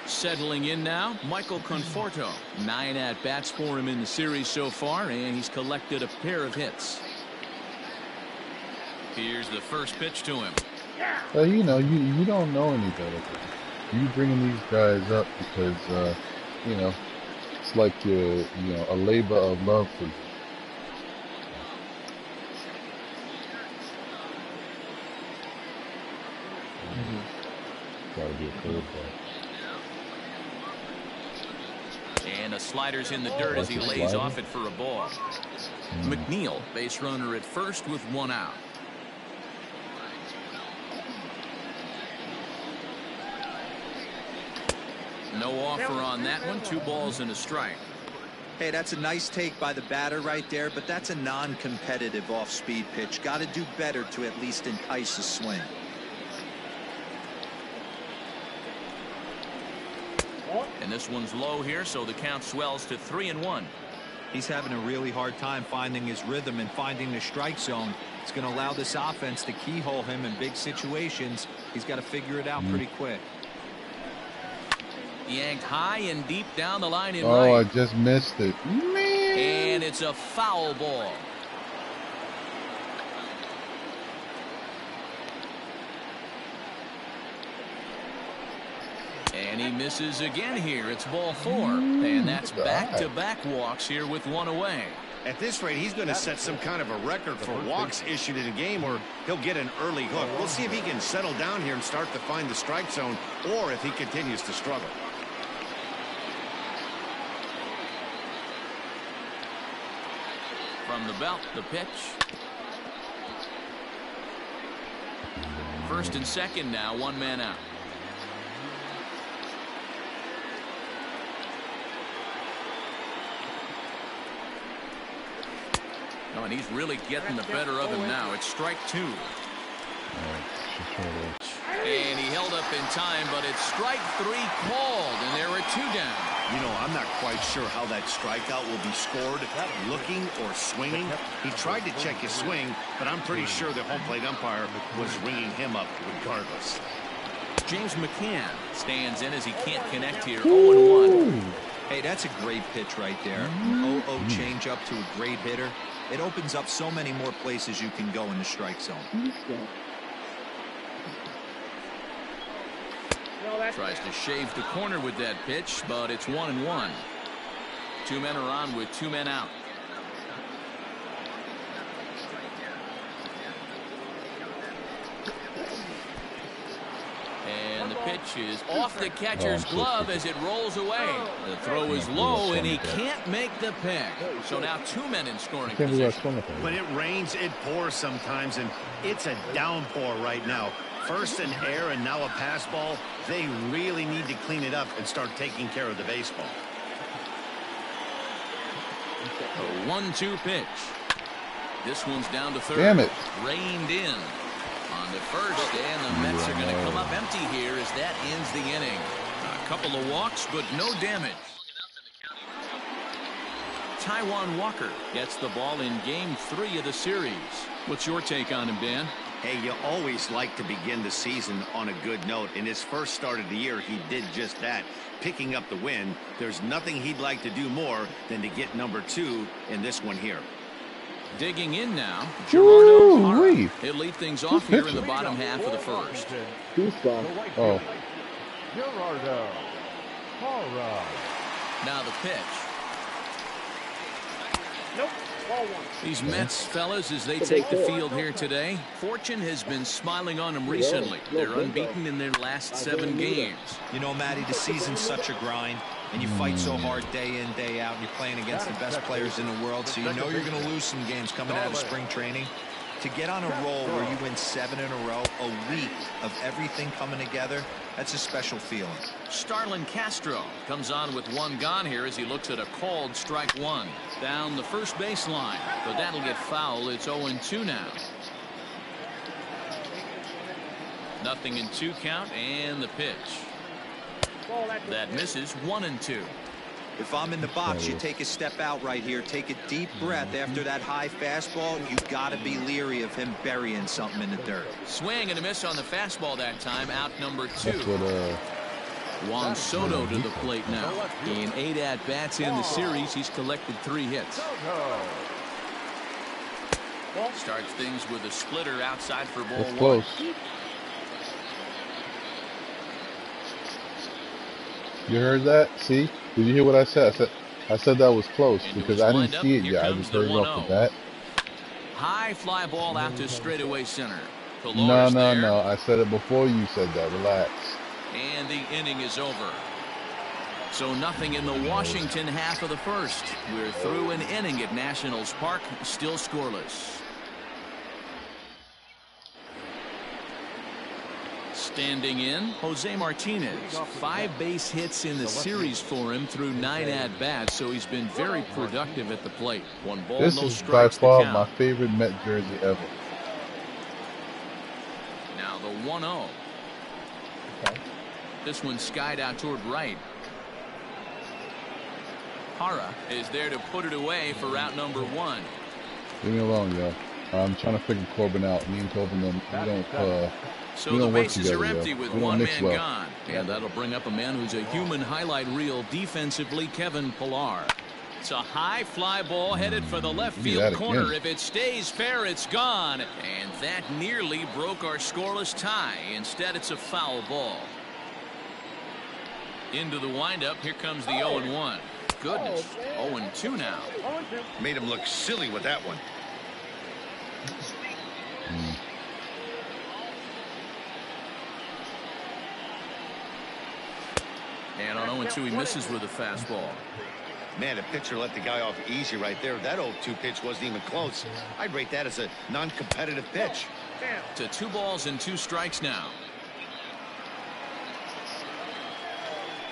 Settling in now, Michael Conforto. 9 at-bats for him in the series so far, and he's collected a pair of hits. Here's the first pitch to him. Well, you know, you don't know any better. You bringing these guys up because, you know, it's like a labor of love for you. Gotta be a curveball. And a slider's in the dirt as he lays off it for a ball. McNeil, base runner at first with 1 out. No offer on that one. 2 balls and a strike. Hey, that's a nice take by the batter right there, but that's a non-competitive off-speed pitch. Got to do better to at least entice a swing. And this one's low here, so the count swells to 3-1. He's having a really hard time finding his rhythm and finding the strike zone. It's going to allow this offense to keyhole him in big situations. He's got to figure it out pretty quick. Yanked high and deep down the line in right. I right. just missed it. Man. And it's a foul ball. And he misses again here. It's ball 4. And that's back-to-back walks here with 1 away. At this rate, he's going to set some kind of a record for walks issued in a game, or he'll get an early hook. We'll see if he can settle down here and start to find the strike zone, or if he continues to struggle. From the belt, the pitch. First and second now, 1 man out. Oh, and he's really getting the better of him now. It's strike 2. And he held up in time, but it's strike 3 called, and there are 2 down. You know, I'm not quite sure how that strikeout will be scored, looking or swinging. He tried to check his swing, but I'm pretty sure the home plate umpire was ringing him up regardless. James McCann stands in as he can't connect here. 0-1. Hey, that's a great pitch right there. 0-0 change up to a great hitter. It opens up so many more places you can go in the strike zone. Tries to shave the corner with that pitch, but it's 1-1. 2 men are on with 2 men out. And the pitch is off the catcher's glove as it rolls away. The throw is low, and he can't make the pick. So now 2 men in scoring position. When it rains, it pours sometimes, and it's a downpour right now. First an error and now a pass ball. They really need to clean it up and start taking care of the baseball. A 1-2 pitch. This one's down to third. Damn it. Reined in on the first, and the Mets are going to come up empty here as that ends the inning. A couple of walks, but no damage. Taijuan Walker gets the ball in Game 3 of the series. What's your take on him, Dan? Hey, you always like to begin the season on a good note. In his first start of the year, he did just that, picking up the win. There's nothing he'd like to do more than to get number 2 in this one here. Digging in now, Gerardo Parra. He'll lead things off here in the pitching? bottom half of the first. Oh. Gerardo Parra. Now the pitch. These Mets fellas, as they take the field here today, fortune has been smiling on them recently. They're unbeaten in their last 7 games. You know, Matty, the season's such a grind, and you fight so hard day in, day out, and you're playing against the best players in the world, so you know you're going to lose some games coming out of spring training. To get on a roll where you win 7 in a row, a week of everything coming together, that's a special feeling. Starlin Castro comes on with 1 gone here as he looks at a called strike 1. Down the first baseline, but that'll get foul. It's 0-2 now. Nothing in 2 count, and the pitch. That misses. 1-2. If I'm in the box, you take a step out right here, take a deep breath after that high fastball. You got to be leery of him burying something in the dirt. Swing and a miss on the fastball that time. Out number 2. That's what, Juan Soto to the plate now. In 8 at-bats in the series, he's collected 3 hits. Starts things with a splitter outside for ball that's 1. close. You heard that? See? Did you hear what I said? I said that was close because I didn't see it yet. I just heard it off the bat. High fly ball out to straightaway center. No. I said it before you said that. Relax. And the inning is over. So nothing in the Washington half of the first. We're through an inning at Nationals Park, still scoreless. Standing in, Jose Martinez. 5 base hits in the series for him through 9 at-bats, so he's been very productive at the plate. 1 ball, This no is by strikes to far count. my favorite Met jersey ever. Now the 1-0. This one skied out toward right. Parra is there to put it away for route number 1. Leave me alone, yo. I'm trying to figure Corbin out. Me and Corbin, we don't So we the don't work bases are together, empty yo. with We don't 1 mix man well. gone. And that'll bring up a man who's a human highlight reel defensively, Kevin Pillar. It's a high fly ball headed for the left Look at field that corner. again. If it stays fair, it's gone. And that nearly broke our scoreless tie. Instead, it's a foul ball. Into the windup. Here comes the 0-1. Goodness. 0-2 now. Made him look silly with that one. And on 0-2, he misses with a fastball. Man, the pitcher let the guy off easy right there. That 0-2 pitch wasn't even close. I'd rate that as a non-competitive pitch. To 2 balls and 2 strikes now.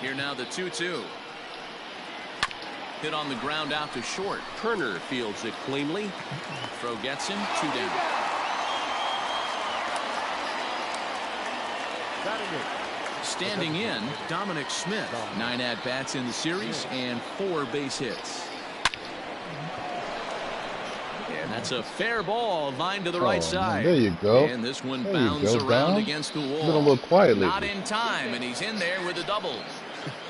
Here now the 2-2. Hit on the ground out to short. Turner fields it cleanly. Throw gets him. 2 down. Standing in, Dominic Smith. 9 at-bats in the series and 4 base hits. And that's a fair ball, line to the right side. There you go. And this one There you bounds go, around Dom. against the wall. He's been a little quiet lately. Not in time, and he's in there with a double.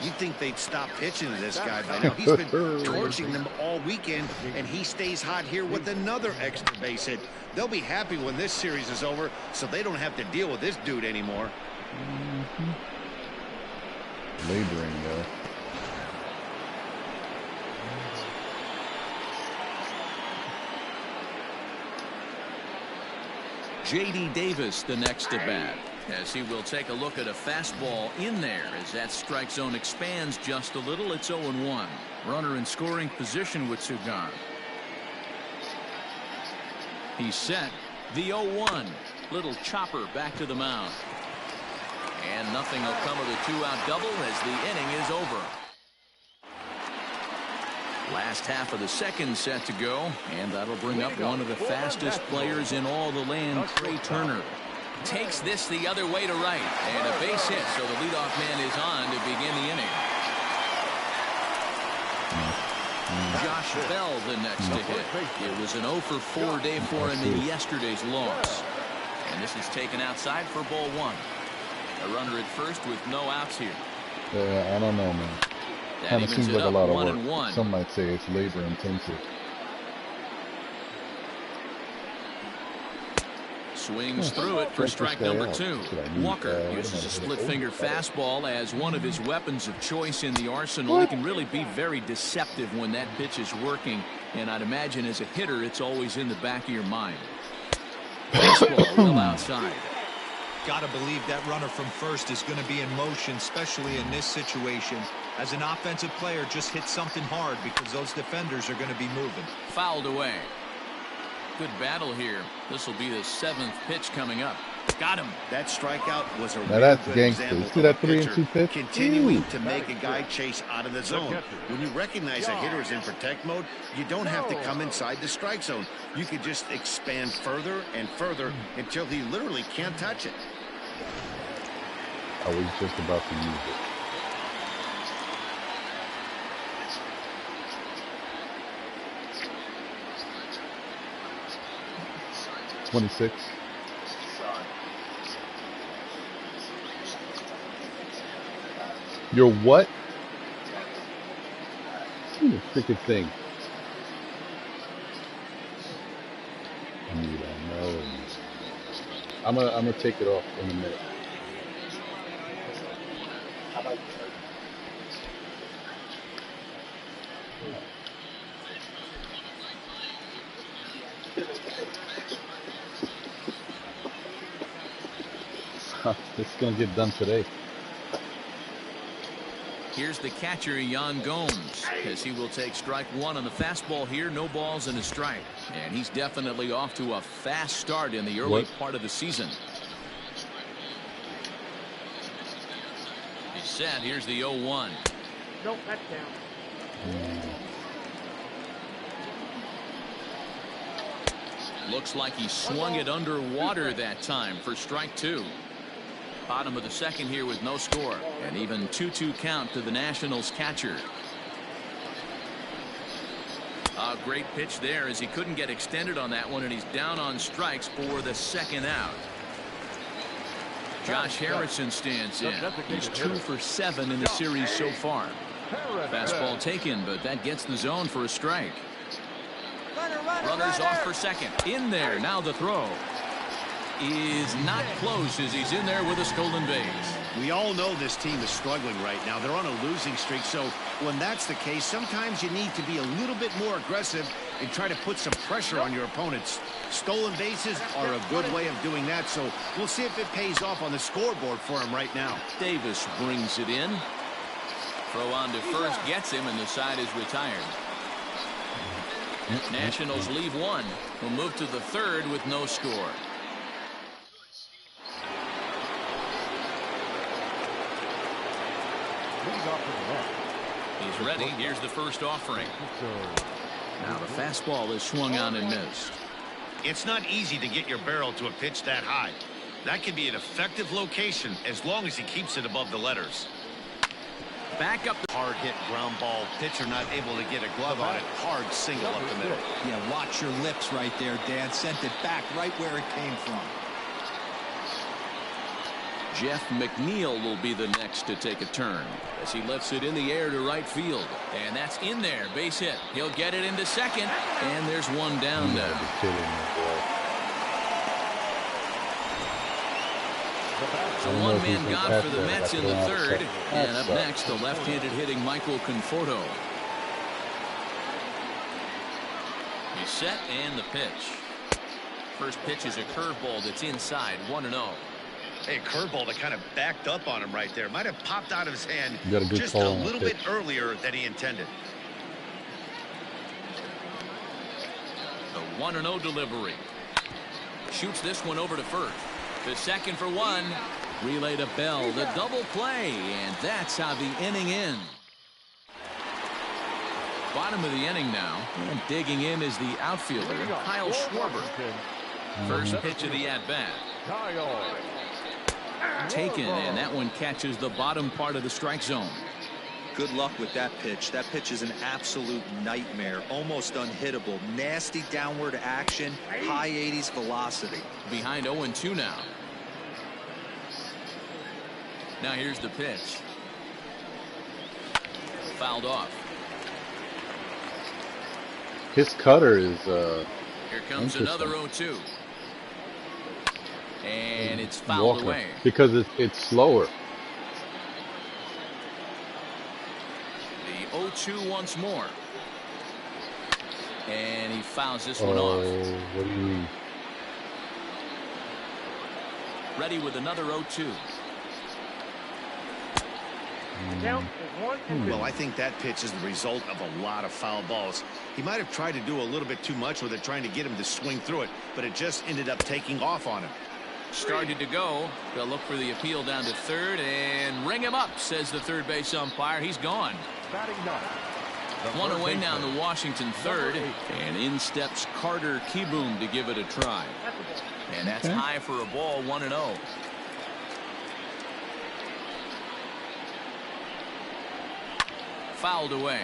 You'd think they'd stop pitching to this guy by now. He's been torching them all weekend, and he stays hot here with another extra base hit. They'll be happy when this series is over, so they don't have to deal with this dude anymore. Laboring, yo. J.D. Davis, the next at bat. as he will take a look at a fastball in there as that strike zone expands just a little. It's 0-1. Runner in scoring position with two gone. He's set. The 0-1. Little chopper back to the mound. And nothing will come of the two-out double as the inning is over. Last half of the second set to go, and that'll bring up one of the fastest players in all the land, Trey Turner. Takes this the other way to right, and a base hit, so the leadoff man is on to begin the inning. Josh Bell the next to hit. It was an 0-for-4 day for him in yesterday's loss. And this is taken outside for ball one. A runner at first with no outs here. Yeah, I don't know, man. Kind of seems like a lot of work. Some might say it's labor intensive. Swings through it for strike number two. Walker uses a split finger fastball as one of his weapons of choice in the arsenal. He can really be very deceptive when that pitch is working, and I'd imagine as a hitter it's always in the back of your mind. Baseball well outside. Got to believe that runner from first is going to be in motion, especially in this situation. As an offensive player, just hit something hard because those defenders are going to be moving. Fouled away. Good battle here. This will be the seventh pitch coming up. Got him. That strikeout was a now that's gangster. You see that 3-2 pitch? Continuing to make a guy chase out of the zone. When you recognize a hitter is in protect mode, you don't have to come inside the strike zone. You can just expand further and further until he literally can't touch it. I was just about to use it. $26. Your what? See the freaking thing. I know. I'm gonna take it off in a minute. It's gonna get done today. Here's the catcher, Yan Gomes, as he will take strike one on the fastball here. No balls and a strike. And he's definitely off to a fast start in the early part of the season. He's set. Here's the 0-1. Nope, that's down. Looks like he swung it underwater that time for strike two. Bottom of the second here with no score. And even 2-2 count to the Nationals catcher. A great pitch there as he couldn't get extended on that one, and he's down on strikes for the second out. Josh Harrison stands in. He's 2 for 7 in the series so far. Fastball taken, but that gets the zone for a strike. Runners off for second. In there. Now the throw is not close as he's in there with a stolen base. We all know this team is struggling right now. They're on a losing streak, so when that's the case, sometimes you need to be a little bit more aggressive and try to put some pressure on your opponents. Stolen bases are a good way of doing that, so we'll see if it pays off on the scoreboard for him right now. Davis brings it in. Throw on to first gets him, and the side is retired. Nationals leave one. Will move to the third with no score. He's ready. Here's the first offering. Now the fastball is swung on and missed. It's not easy to get your barrel to a pitch that high. That can be an effective location as long as he keeps it above the letters. Back up. Hard hit ground ball. Pitcher not able to get a glove on it. Hard single up the middle. Yeah, watch your lips right there, Dan. Sent it back right where it came from. Jeff McNeil will be the next to take a turn as he lifts it in the air to right field. And that's in there. Base hit. He'll get it into second. And there's one down now. So one man gone for the Mets in the third. And up next, the left-handed hitting Michael Conforto. He's set and the pitch. First pitch is a curveball that's inside, 1-0. Hey, curveball that kind of backed up on him right there. Might have popped out of his hand just a little bit earlier than he intended. The 1-0 delivery. Shoots this one over to first. The second for one. Relay to Bell. The double play. And that's how the inning ends. Bottom of the inning now. And digging in is the outfielder, Kyle Schwarber. First pitch of the at-bat. Taken, and that one catches the bottom part of the strike zone. Good luck with that pitch. That pitch is an absolute nightmare. Almost unhittable. Nasty downward action. High 80s velocity. Behind 0-2 now. Now here's the pitch. Fouled off. His cutter is Here comes another 0-2. And it's fouled away. Because it's slower. The 0-2 once more. And he fouls this one off. What do you mean? Ready with another 0-2. Well, I think that pitch is the result of a lot of foul balls. He might have tried to do a little bit too much with it, trying to get him to swing through it, but it just ended up taking off on him. Started to go. They'll look for the appeal down to third and ring him up, says the third base umpire. He's gone. One away now in the Washington third, and in steps Carter Kieboom to give it a try. And that's high for a ball, 1-0. Fouled away.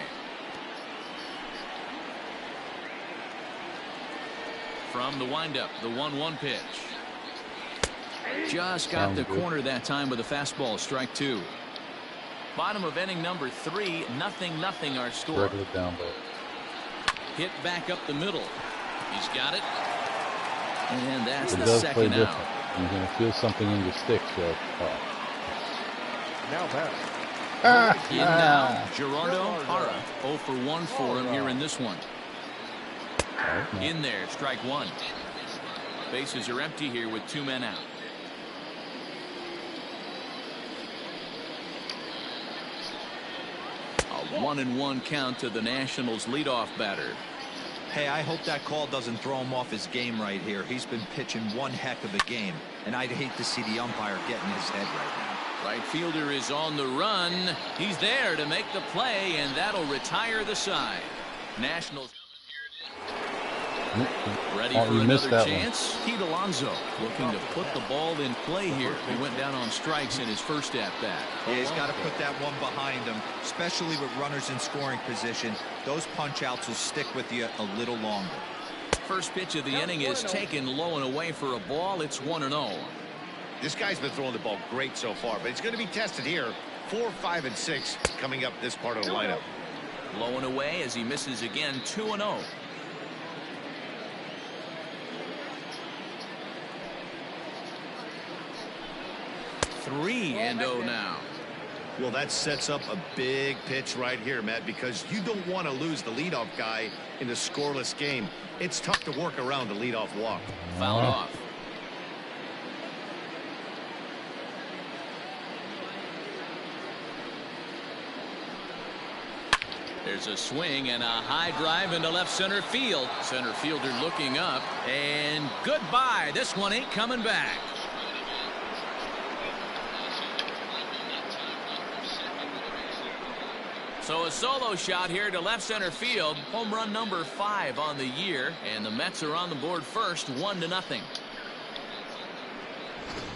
From the windup, the 1-1 pitch. Just got the corner that time with a fastball, strike two. Bottom of inning number 3, 0-0 our score. Regular down low. Hit back up the middle. He's got it. And that's It the does play second out. different. You're going to feel something in your sticks. Now back. In now, Gerardo Parra. 0 for 1 for him here in this one. In there, strike one. Bases are empty here with 2 men out. A 1-1 count to the Nationals leadoff batter. Hey, I hope that call doesn't throw him off his game right here. He's been pitching one heck of a game, and I'd hate to see the umpire get in his head right now. Right fielder is on the run. He's there to make the play, and that'll retire the side. Nationals ready for another chance. Pete Alonso looking to put the ball in play here. He went down on strikes in his first at-bat. Yeah, he's got to put that one behind him, especially with runners in scoring position. Those punch-outs will stick with you a little longer. First pitch of the inning is taken low and away for a ball. It's 1-0. This guy's been throwing the ball great so far, but he's going to be tested here. 4, 5, and 6 coming up this part of the lineup. Low and away as he misses again. 2-0. Three and 0 now. Well, that sets up a big pitch right here, Matt, because you don't want to lose the leadoff guy in a scoreless game. It's tough to work around a leadoff walk. Fouled off. There's a swing and a high drive into left center field. Center fielder looking up, and goodbye. This one ain't coming back. So a solo shot here to left center field. Home run number 5 on the year, and the Mets are on the board first, 1-0.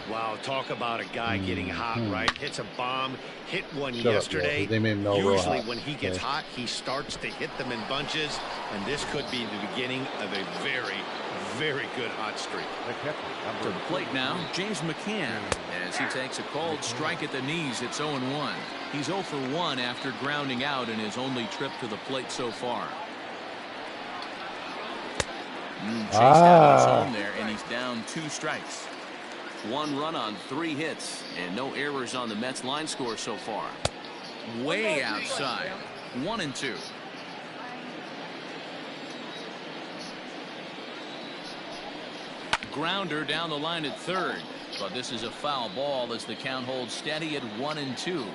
Wow, talk about a guy getting hot, right? Hits a bomb, hit one yesterday. They made him know Usually when he gets hot, he starts to hit them in bunches, and this could be the beginning of a very, very good hot streak. To the plate now, James McCann, as he takes a called strike at the knees. It's 0-1. He's 0 for 1 after grounding out in his only trip to the plate so far. Chased out his home there, and he's down 2 strikes. 1 run on 3 hits, and no errors on the Mets line score so far. Way outside. 1-2. Grounder down the line at third. But this is a foul ball as the count holds steady at 1-2.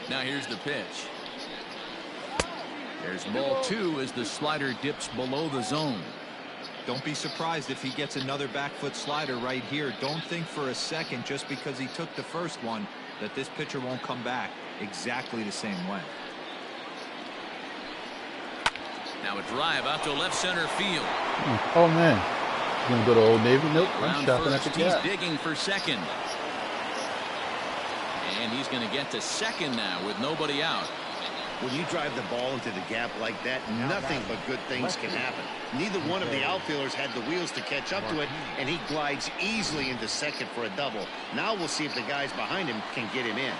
Now here's the pitch. There's ball 2 as the slider dips below the zone. Don't be surprised if he gets another back foot slider right here. Don't think for a second, just because he took the first one, that this pitcher won't come back exactly the same way. Now a drive out to left center field. Oh man, you gonna go to Old Navy? Nope, I'm Round shopping at first, the Gap. he's digging for second. And he's going to get to second now with nobody out. When you drive the ball into the gap like that, nothing but good things can happen. Neither one of the outfielders had the wheels to catch up to it, and he glides easily into second for a double. Now we'll see if the guys behind him can get him in.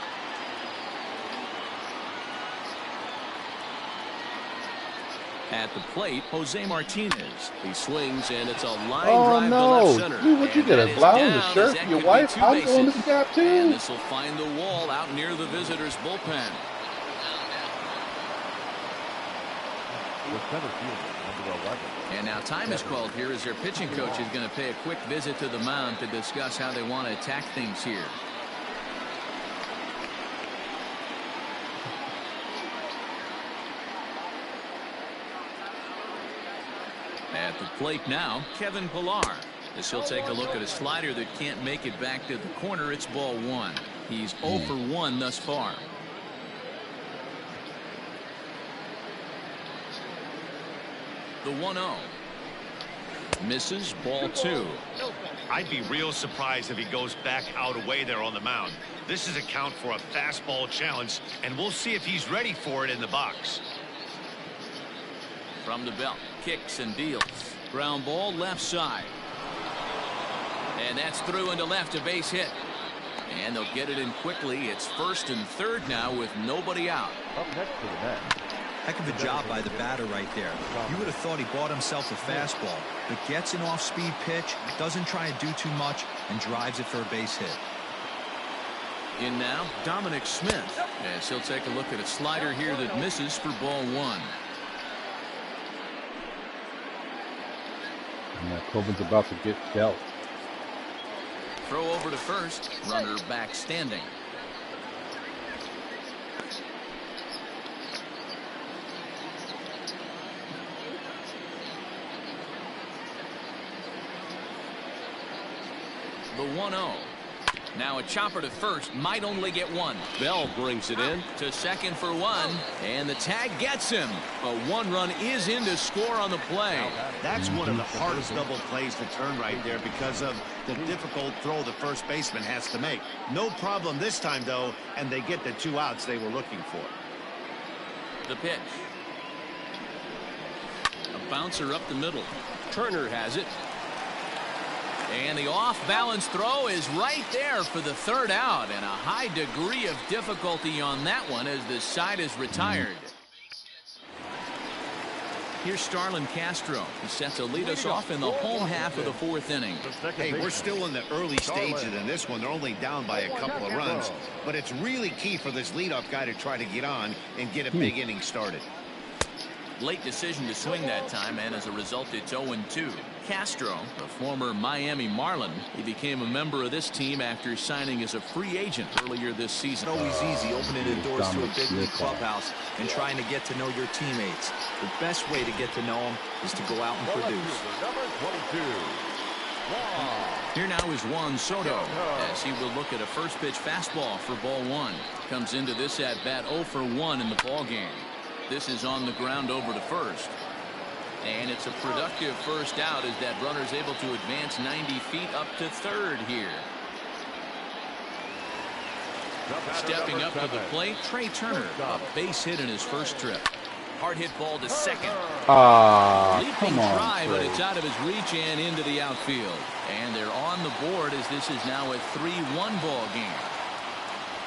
At the plate, Jose Martinez. He swings, and it's a line Oh drive to left no! center. Dude, what you And get, that a is blouse and a down, shirt as for that your could be wife? 2 I'm going to bases. the Gap And too. this will find the wall out near the visitors' bullpen. The center fielder, number 11. And now time is called here as their pitching coach is going to pay a quick visit to the mound to discuss how they want to attack things here. At the plate now, Kevin Pillar. As he'll take a look at a slider that can't make it back to the corner. It's ball 1. He's 0 for 1 thus far. The 1-0. Misses, ball 2. I'd be real surprised if he goes back out away there on the mound. This is a count for a fastball challenge, and we'll see if he's ready for it in the box. From the belt, kicks and deals. Ground ball left side. And that's through into left, a base hit. And they'll get it in quickly. It's first and third now with nobody out. Up next to the net. Heck of a job by the batter right there. You would have thought he bought himself a fastball, but gets an off-speed pitch, doesn't try to do too much, and drives it for a base hit. In now, Dominic Smith. As he'll take a look at a slider here that misses for ball 1. And Coben's about to get dealt. Throw over to first. Runner back standing. The 1-0. Now a chopper to first, might only get one. Bell brings it in to second for 1, and the tag gets him. A 1-run is in to score on the play. That's one of the hardest double plays to turn right there because of the difficult throw the first baseman has to make. No problem this time, though, and they get the 2 outs they were looking for. The pitch. A bouncer up the middle. Turner has it. And the off-balance throw is right there for the 3rd out, and a high degree of difficulty on that one as the side is retired. Here's Starlin Castro. He's set to lead us off in the home half of the 4th inning. Hey, we're still in the early stages in this one. They're only down by a couple of runs, but it's really key for this leadoff guy to try to get on and get a big inning started. Late decision to swing that time, and as a result, it's 0-2. Castro, the former Miami Marlin, he became a member of this team after signing as a free agent earlier this season. It's always easy opening the doors to a big league clubhouse and trying to get to know your teammates. The best way to get to know them is to go out and produce. Number 22. Here now is Juan Soto as he will look at a first pitch fastball for ball 1. Comes into this at bat 0 for 1 in the ball game. This is on the ground over to first. And it's a productive first out as that runner is able to advance 90 feet up to third here. Stepping up to the plate, Trey Turner, a base hit in his first trip. Hard hit ball to second. Leaping Come on, try, but Trey. it's out of his reach and into the outfield. And they're on the board as this is now a 3-1 ball game.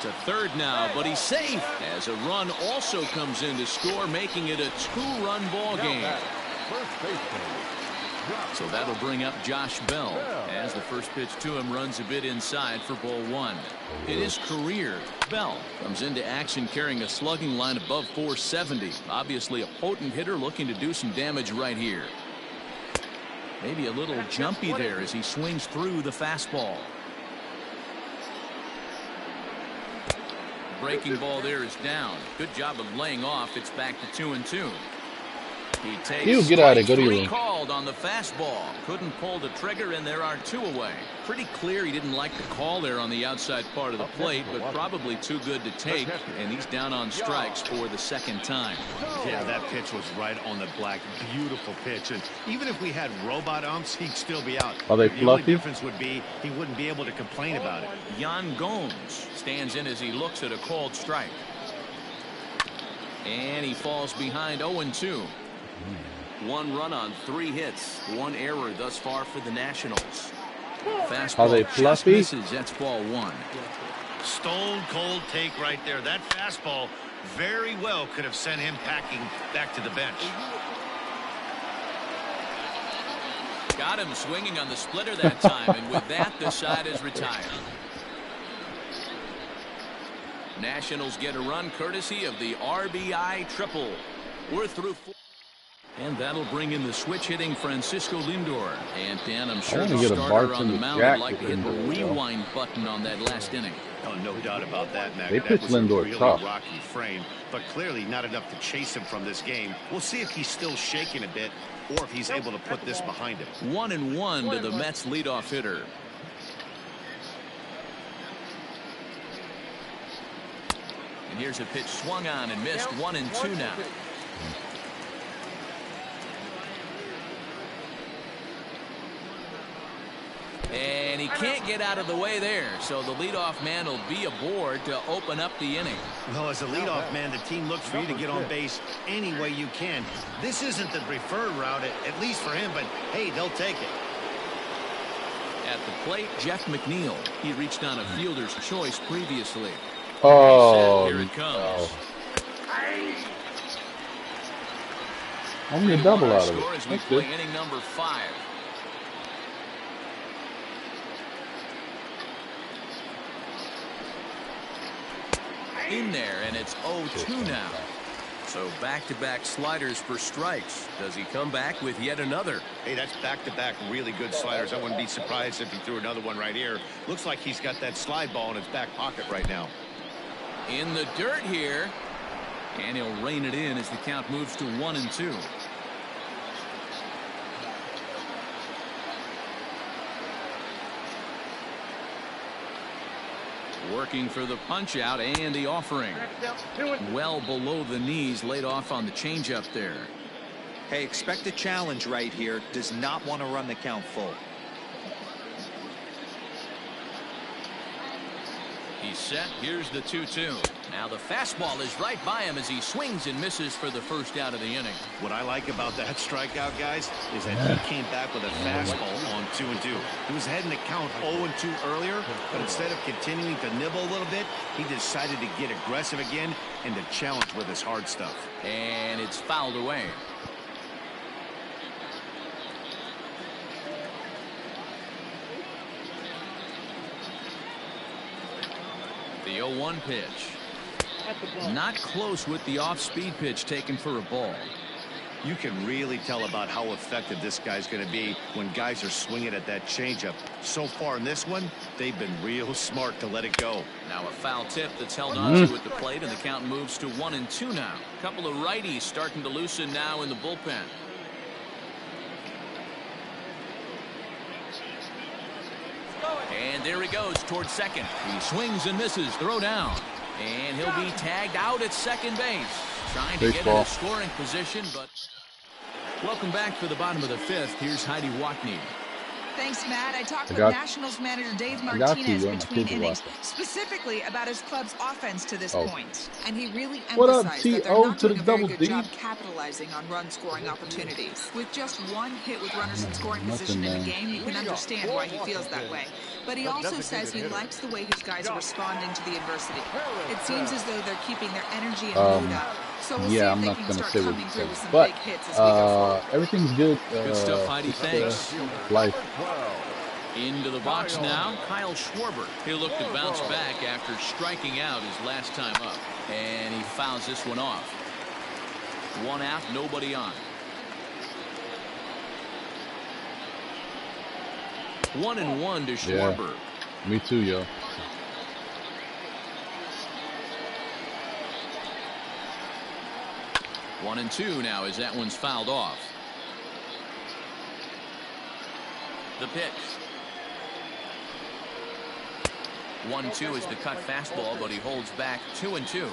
To third now, but he's safe as a run also comes in to score, making it a 2-run ball game. So that'll bring up Josh Bell as the first pitch to him runs a bit inside for ball 1. In his career, Bell comes into action carrying a slugging line above 470. Obviously a potent hitter looking to do some damage right here. Maybe a little jumpy there as he swings through the fastball. breaking ball there is down. Good job of laying off. It's back to 2-2. He takes get out of it. Go to your room. called on the fastball. Couldn't pull the trigger, and there are 2 away. Pretty clear he didn't like the call there on the outside part of the plate, but probably too good to take, and he's down on strikes for the 2nd time. Yeah, that pitch was right on the black. Beautiful pitch. And even if we had robot umps, he'd still be out. Are they The only fluffy? difference would be he wouldn't be able to complain about it. Yan Gomes stands in as he looks at a called strike. And he falls behind 0-2. 1 run on 3 hits. 1 error thus far for the Nationals. Fastball Are they just fluffy? misses. That's ball 1. Stone cold take right there. That fastball very well could have sent him packing back to the bench. Got him swinging on the splitter that time, and with that, the side is retired. Nationals get a run courtesy of the RBI triple. We're through 4. And that'll bring in the switch-hitting Francisco Lindor. And Dan, I'm sure wanna the get a starter on the Bartender mound Jack would like to with hit the Lindor, though. rewind button on that last inning. Oh, no doubt about that, Mac. They That pitched was a Lindor really tough. rocky frame, but clearly not enough to chase him from this game. We'll see if he's still shaking a bit or if he's able to put this behind him. 1-1 to the Mets leadoff hitter. And here's a pitch swung on and missed. 1-2 now. And he can't get out of the way there, so the leadoff man will be aboard to open up the inning. Well, as a leadoff man, the team looks for you to get on base any way you can. This isn't the preferred route, at least for him, but hey, they'll take it. At the plate, Jeff McNeil. He reached on a fielder's choice previously. Oh, Here it comes. only a double out of Score it. as we That's play good. inning number 5. In there, and it's 0-2 now. So back-to-back sliders for strikes. Does he come back with yet another? Hey, that's back-to-back really good sliders. I wouldn't be surprised if he threw another one right here. Looks like he's got that slide ball in his back pocket right now. In the dirt here, and he'll rein it in as the count moves to 1-2. Working for the punch out and the offering. Well below the knees, laid off on the changeup there. Hey, expect a challenge right here. Does not want to run the count full. He's set. Here's the 2-2. Now the fastball is right by him as he swings and misses for the first out of the inning. What I like about that strikeout, guys, is that he came back with a fastball on 2-2. He was heading to count 0-2 earlier, but instead of continuing to nibble a little bit, he decided to get aggressive again and to challenge with his hard stuff. And it's fouled away. The 0-1 pitch. Not close with the off-speed pitch taken for a ball. You can really tell about how effective this guy's going to be when guys are swinging at that changeup. So far in this one, they've been real smart to let it go. Now a foul tip that's held onto at the plate, and the count moves to 1-2 now. A couple of righties starting to loosen now in the bullpen. And there he goes towards second. He swings and misses. Throw down. And he'll be tagged out at second base. Trying to get in a scoring position, but... Welcome back for the bottom of the 5th. Here's Heidi Watney. Thanks, Matt. I talked with Nationals manager Dave Martinez between innings, specifically about his club's offense to this point. And he really emphasized that they're not doing a very good job capitalizing on run-scoring opportunities. With just one hit with runners in scoring position in a game, you can understand why he feels that way. But he also says he likes the way his guys are responding to the adversity. It seems as though they're keeping their energy and mood up. So we'll see if I'm they not can going to start say what coming he through said, with some but big hits as we go forward. everything's good. Good stuff, Heidi. Thanks. Life. Into the box now, Kyle Schwarber. He'll look to bounce back after striking out his last time up. And he fouls this one off. 1 out, nobody on. 1-1 to Schwarber. Yeah, me too, yo. 1-2 now as that one's fouled off. The pitch. 1-2 is the cut fastball, but he holds back 2-2.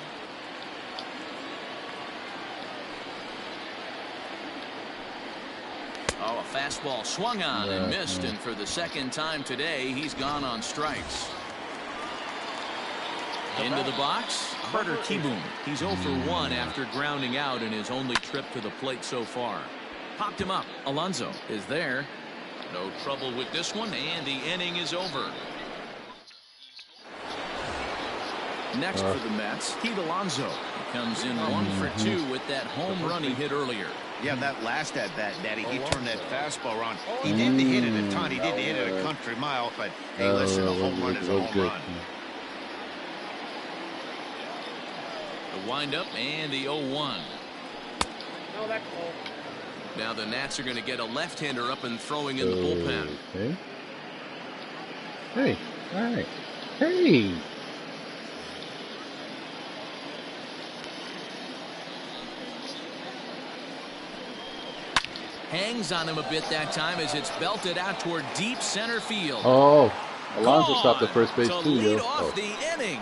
Oh, a fastball swung on and missed, and for the second time today, he's gone on strikes. Into the box, Carter Kieboom. He's 0 for 1 after grounding out in his only trip to the plate so far. Popped him up. Alonso is there. No trouble with this one, and the inning is over. Next for the Mets, Pete Alonso. He comes in 1 for 2 with that home run he hit earlier. Yeah, that last at bat, Daddy, he turned that fastball around. He didn't hit it a ton. He didn't hit it a country mile, but hey, listen, a home run is a home run. The windup and the 0-1. No, that's cool. Now the Nats are going to get a left-hander up and throwing in the bullpen. Okay. Hey, all right. Hey. Hangs on him a bit that time as it's belted out toward deep center field. Oh, Alonso stopped at first base too. Lead off the inning.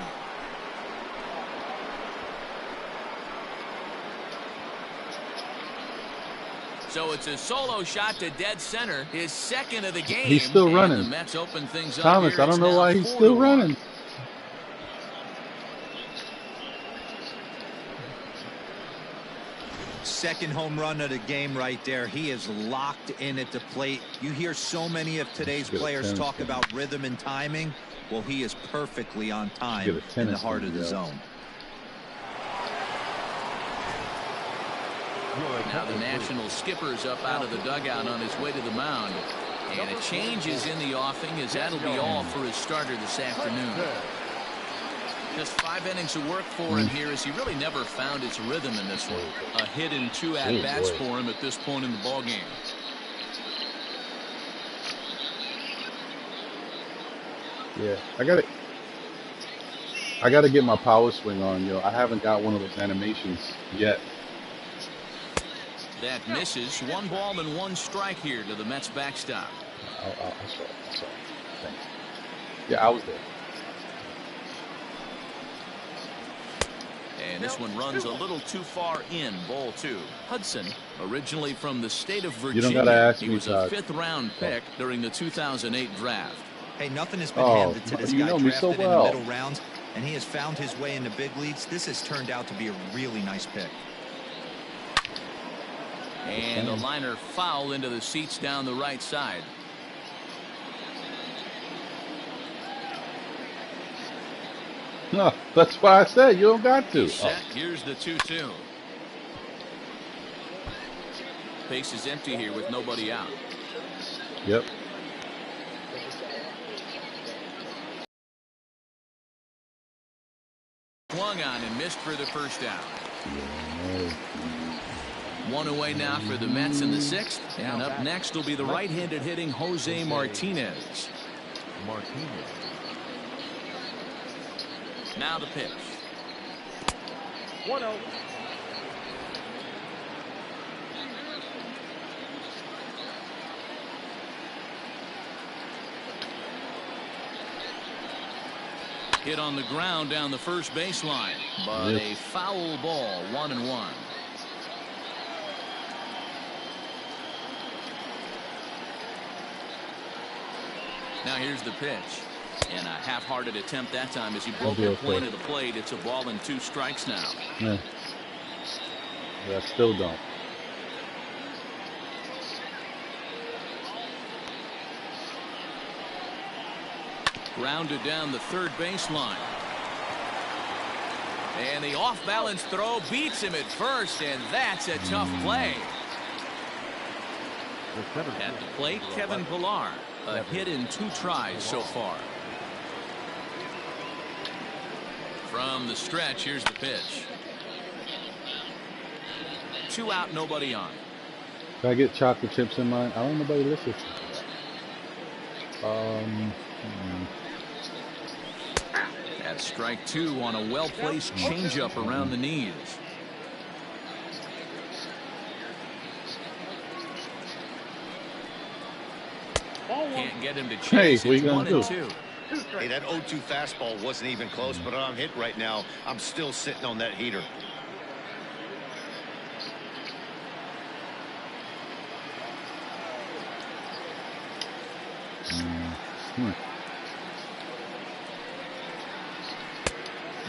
So it's a solo shot to dead center, his second of the game. He's still running. The Mets open things up. Thomas, I don't know why he's still running. Second home run of the game right there. He is locked in at the plate. You hear so many of today's players talk about rhythm and timing. Well, he is perfectly on time in the heart of the zone. Now the National skipper's up out of the dugout on his way to the mound. And a change is in the offing as that'll be all for his starter this afternoon. Just 5 innings of work for him here as he really never found his rhythm in this one. A hit and 2 at-bats for him at this point in the ballgame. Yeah, I gotta get my power swing on, yo. I haven't got one of those animations yet. That misses. 1 ball and 1 strike here to the Mets backstop. I saw it. Thanks. Yeah, I was there. And this one runs a little too far in. Ball 2. Hudson, originally from the state of Virginia. You don't gotta ask me, he was a 5th-round pick during the 2008 draft. Hey, nothing has been handed to this guy. Know me so well. In the middle rounds, and he has found his way into big leagues. This has turned out to be a really nice pick. And a liner foul into the seats down the right side. No, that's why I said you don't got to. Set. Here's the 2-2. Base is empty here with nobody out. Yep. Swung on and missed for the first out. 1 away now for the Mets in the 6th. And up next will be the right-handed hitting Jose Martinez. Now the pitch. 1-0. Hit on the ground down the first baseline, but a foul ball. 1-1. Now here's the pitch. And a half-hearted attempt that time as he broke the plane of the plate. It's a ball and 2 strikes now. Yeah, I still don't. Grounded down the third baseline. And the off-balance throw beats him at first, and that's a tough play. At the plate, Kevin Pillar. A hit in 2 tries so far. From the stretch, here's the pitch. 2 out, nobody on. Can I get chocolate chips in mine? I don't know nobody listens. That's strike 2 on a well-placed changeup around the knees. Can't get him to chase. Hey, what are you gonna do? 1-2. Hey, that 0-2 fastball wasn't even close, but I'm hit right now. I'm still sitting on that heater.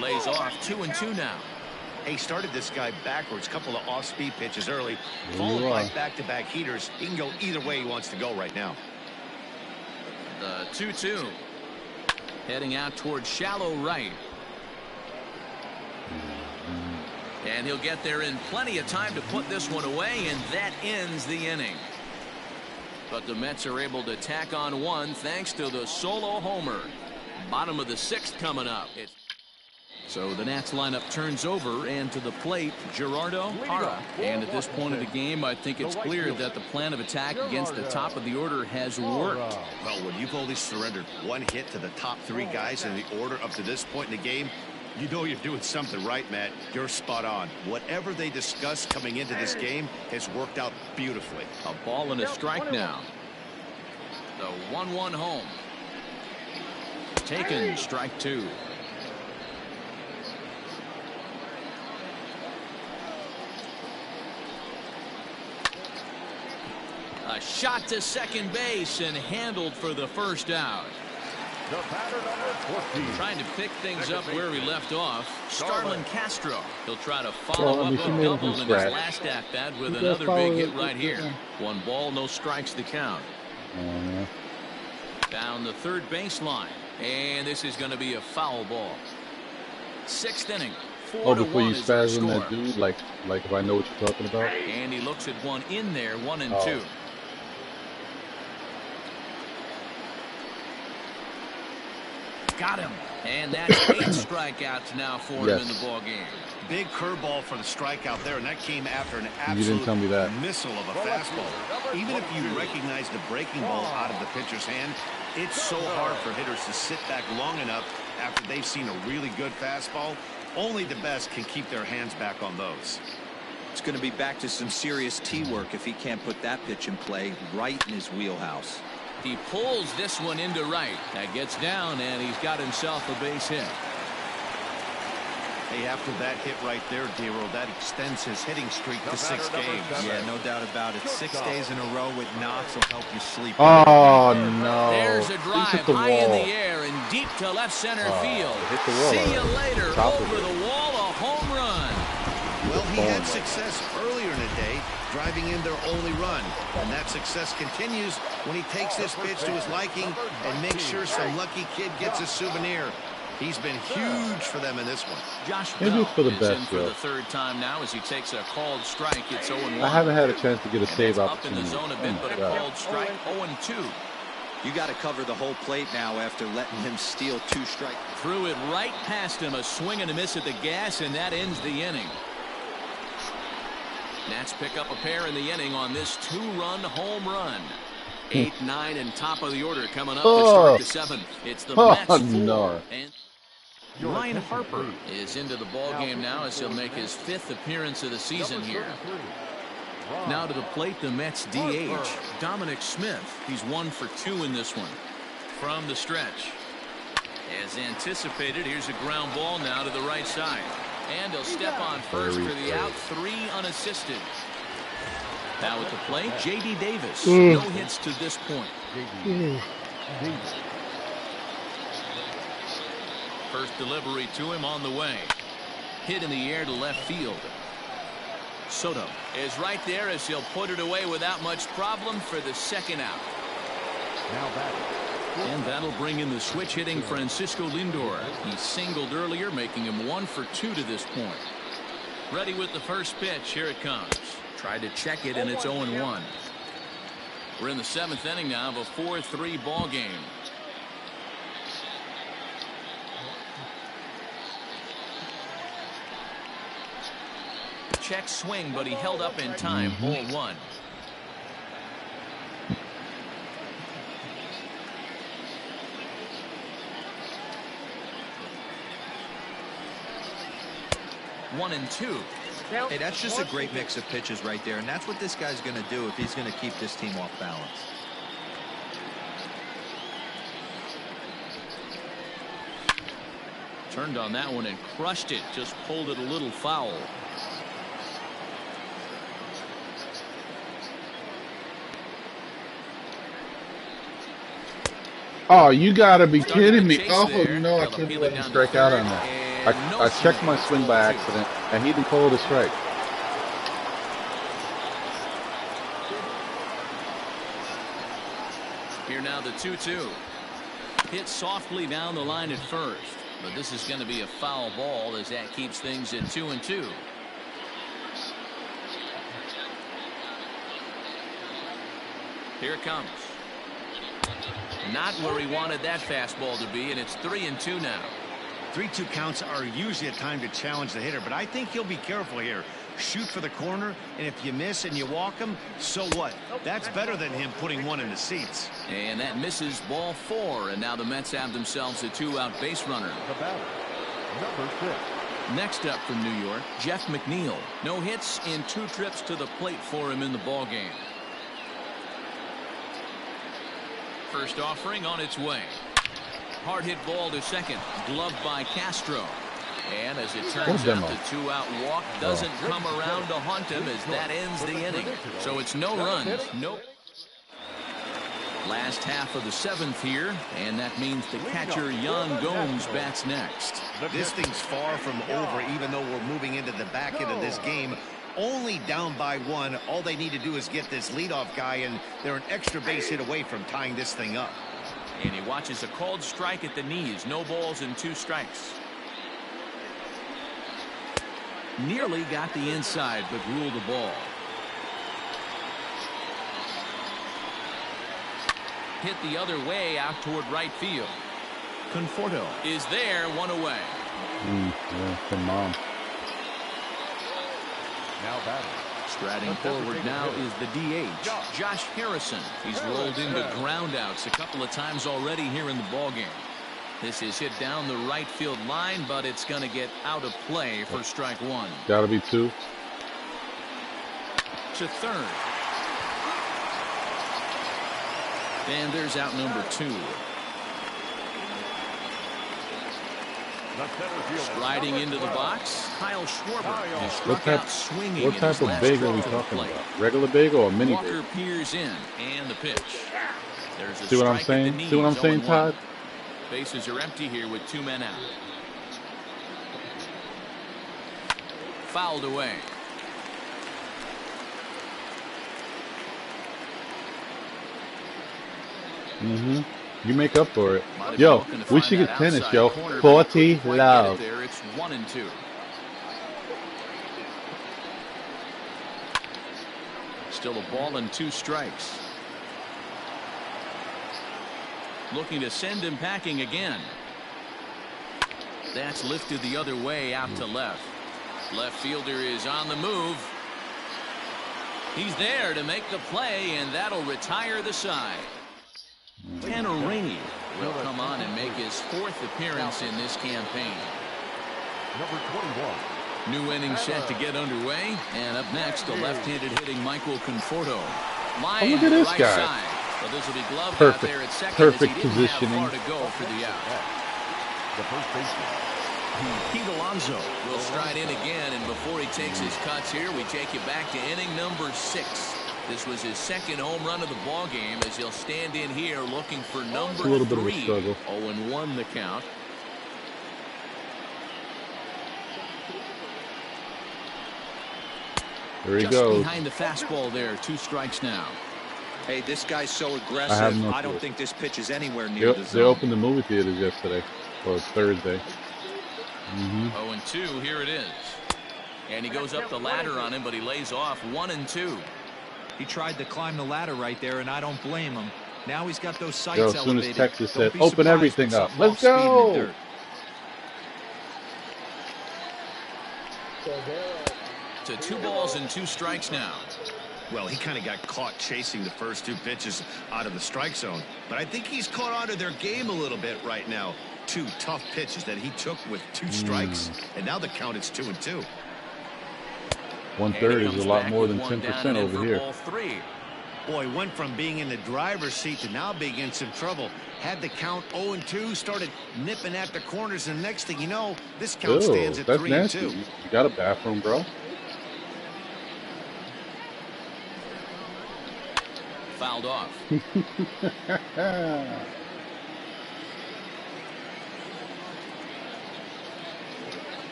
Lays off 2-2 now. He started this guy backwards, couple of off-speed pitches early, followed by back-to-back heaters. He can go either way he wants to go right now. The 2-2. Heading out towards shallow right. And he'll get there in plenty of time to put this one away, and that ends the inning. But the Mets are able to tack on one thanks to the solo homer. Bottom of the 6th coming up. So the Nats lineup turns over, and to the plate, Gerardo Parra. And at this point of the game, I think it's clear that the plan of attack against the top of the order has worked. Well, when you've only surrendered one hit to the top 3 guys in the order up to this point in the game, you know you're doing something right, Matt. You're spot on. Whatever they discussed coming into this game has worked out beautifully. A ball and a strike now. The 1-1 home. Taken, strike 2. A shot to second base and handled for the first out. The batter number 14. Trying to pick things up where he left off. Starlin Castro. He'll try to follow up a double in his last at-bat with another big hit right here. 1 ball, no strikes to count. Down the third baseline. And this is going to be a foul ball. 6th inning. 4-1 before you is spaz the on that score. dude, like if I know what you're talking about. And he looks at one in there, 1-2. Got him. And that's 8 strikeouts now for him in the ball game. Big curveball for the strikeout there, and that came after an You didn't tell me that. absolute missile of a fastball. Even if you recognize the breaking ball out of the pitcher's hand, it's so hard for hitters to sit back long enough after they've seen a really good fastball. Only the best can keep their hands back on those. It's going to be back to some serious tee work if he can't put that pitch in play right in his wheelhouse. He pulls this one into right. That gets down, and he's got himself a base hit. Hey, after that hit right there, Dero, that extends his hitting streak to 6 games. Yeah, no doubt about it. 6 days in a row with knocks will help you sleep. Oh, no. There's a drive high in the air and deep to left center field. Hit the wall. See you later. Over the wall, a home run. Well, he had success earlier in the day, driving in their only run. And that success continues when he takes this pitch to his liking and makes sure some lucky kid gets a souvenir. He's been huge for them in this one. Josh Maybe Bell it's for the is best, in for bro. the 3rd time now as he takes a called strike. It's 0-1. I haven't had a chance to get a save up in the opportunity. zone a bit, but a called strike. 0-2. You got to cover the whole plate now after letting him steal 2 strikes. Threw it right past him. A swing and a miss at the gas, and that ends the inning. Nats pick up a pair in the inning on this 2-run home run. 8, 9, and top of the order coming up to start the 7th. It's the Mets 4. No. And Ryan Harper is into the ball game now as he'll make his 5th appearance of the season here. Now to the plate, the Mets DH, Dominic Smith. He's 1 for 2 in this one. From the stretch. As anticipated, here's a ground ball now to the right side. And he'll step on first for the out, 3 unassisted. Now at the plate, J.D. Davis. No hits to this point. First delivery to him on the way. Hit in the air to left field. Soto is right there as he'll put it away without much problem for the 2nd out. And that'll bring in the switch hitting Francisco Lindor. He singled earlier, making him 1 for 2 to this point. Ready with the first pitch. Here it comes. Tried to check it, and it's 0-1. We're in the 7th inning now of a 4-3 ball game. Check swing, but he held up in time. Ball 1. One and 2. Hey, that's just a great mix of pitches right there, and that's what this guy's going to do if he's going to keep this team off balance. Turned on that one and crushed it. Just pulled it a little foul. Oh, you gotta be kidding me. Oh, no, I can't let him strike out on that. I checked my swing by accident, and he didn't call it a strike. Here now the 2-2. Hit softly down the line at first. But this is going to be a foul ball as that keeps things at 2-2. Here it comes. Not where he wanted that fastball to be, and it's 3-2 now. 3-2 counts are usually a time to challenge the hitter, but I think he'll be careful here. Shoot for the corner, and if you miss and you walk him, so what? That's better than him putting one in the seats. And that misses ball 4, and now the Mets have themselves a 2-out base runner. The batter, number 6. Next up from New York, Jeff McNeil. No hits in 2 trips to the plate for him in the ballgame. First offering on its way. Hard hit ball to second, gloved by Castro. And as it turns out, the 2-out walk doesn't come around to haunt him as that ends the inning. So it's no runs. Nope. Last half of the 7th here, and that means the catcher Yan Gomes bats next. This thing's far from over, even though we're moving into the back end of this game. Only down by 1. All they need to do is get this leadoff guy, and they're an extra base hit away from tying this thing up. And he watches a called strike at the knees. No balls and 2 strikes. Nearly got the inside, but ruled the ball. Hit the other way out toward right field. Conforto is there, 1 away. Yeah, come on. Now batting. Striding forward now is the DH, Josh Harrison. He's rolled into groundouts a couple of times already here in the ballgame. This is hit down the right field line, but it's going to get out of play for strike 1. Gotta be 2. To third. And there's out number 2. Striding into the box, Kyle Schwarber. He struck out swinging. What type of bagel are we talking about? Regular bagel or mini bagel? Walker peers in, and the pitch. There's a See what I'm saying? See what I'm saying, Todd? Bases are empty here with 2 men out. Fouled away. You make up for it. Yo, we should get tennis, yo. 40 love. It's 1-2. Still a ball and 2 strikes. Looking to send him packing again. That's lifted the other way out to left. Left fielder is on the move. He's there to make the play, and that'll retire the side. Tanner Rainey will come on and make his 4th appearance in this campaign. Number 21. New inning set to get underway, and up next, the left-handed hitting Michael Conforto. Oh, look at this right guy. Side. Well, this will be gloved Perfect. out there at second. Perfect as he didn't positioning. have far to go for the out. The first baseman. Pete Alonso will stride in again, and before he takes his cuts here, we take you back to inning number 6. This was his 2nd home run of the ball game as he'll stand in here looking for number 3. A little bit of a struggle. 0-1 the count. There he Just goes. behind the fastball there. 2 strikes now. Hey, this guy's so aggressive. I don't think this pitch is anywhere near the zone. They opened the movie theaters yesterday. Well, it's Thursday. 0-2. Here it is. And he goes up the ladder on him, but he lays off 1-2. He tried to climb the ladder right there, and I don't blame him. Now he's got those sights Yo, as soon as elevated. Texas said, Don't be open surprised everything when up. something Let's off speed in the go. dirt. To 2 balls and 2 strikes now. Well, he kind of got caught chasing the first 2 pitches out of the strike zone. But I think he's caught on to their game a little bit right now. 2 tough pitches that he took with 2 strikes. And now the count is 2-2. 1/3 is a lot more than 10% over here. Boy, went from being in the driver's seat to now being in some trouble. Had the count 0-2, started nipping at the corners, and next thing you know, this count stands at 3-2. You got a bathroom, bro? Fouled off.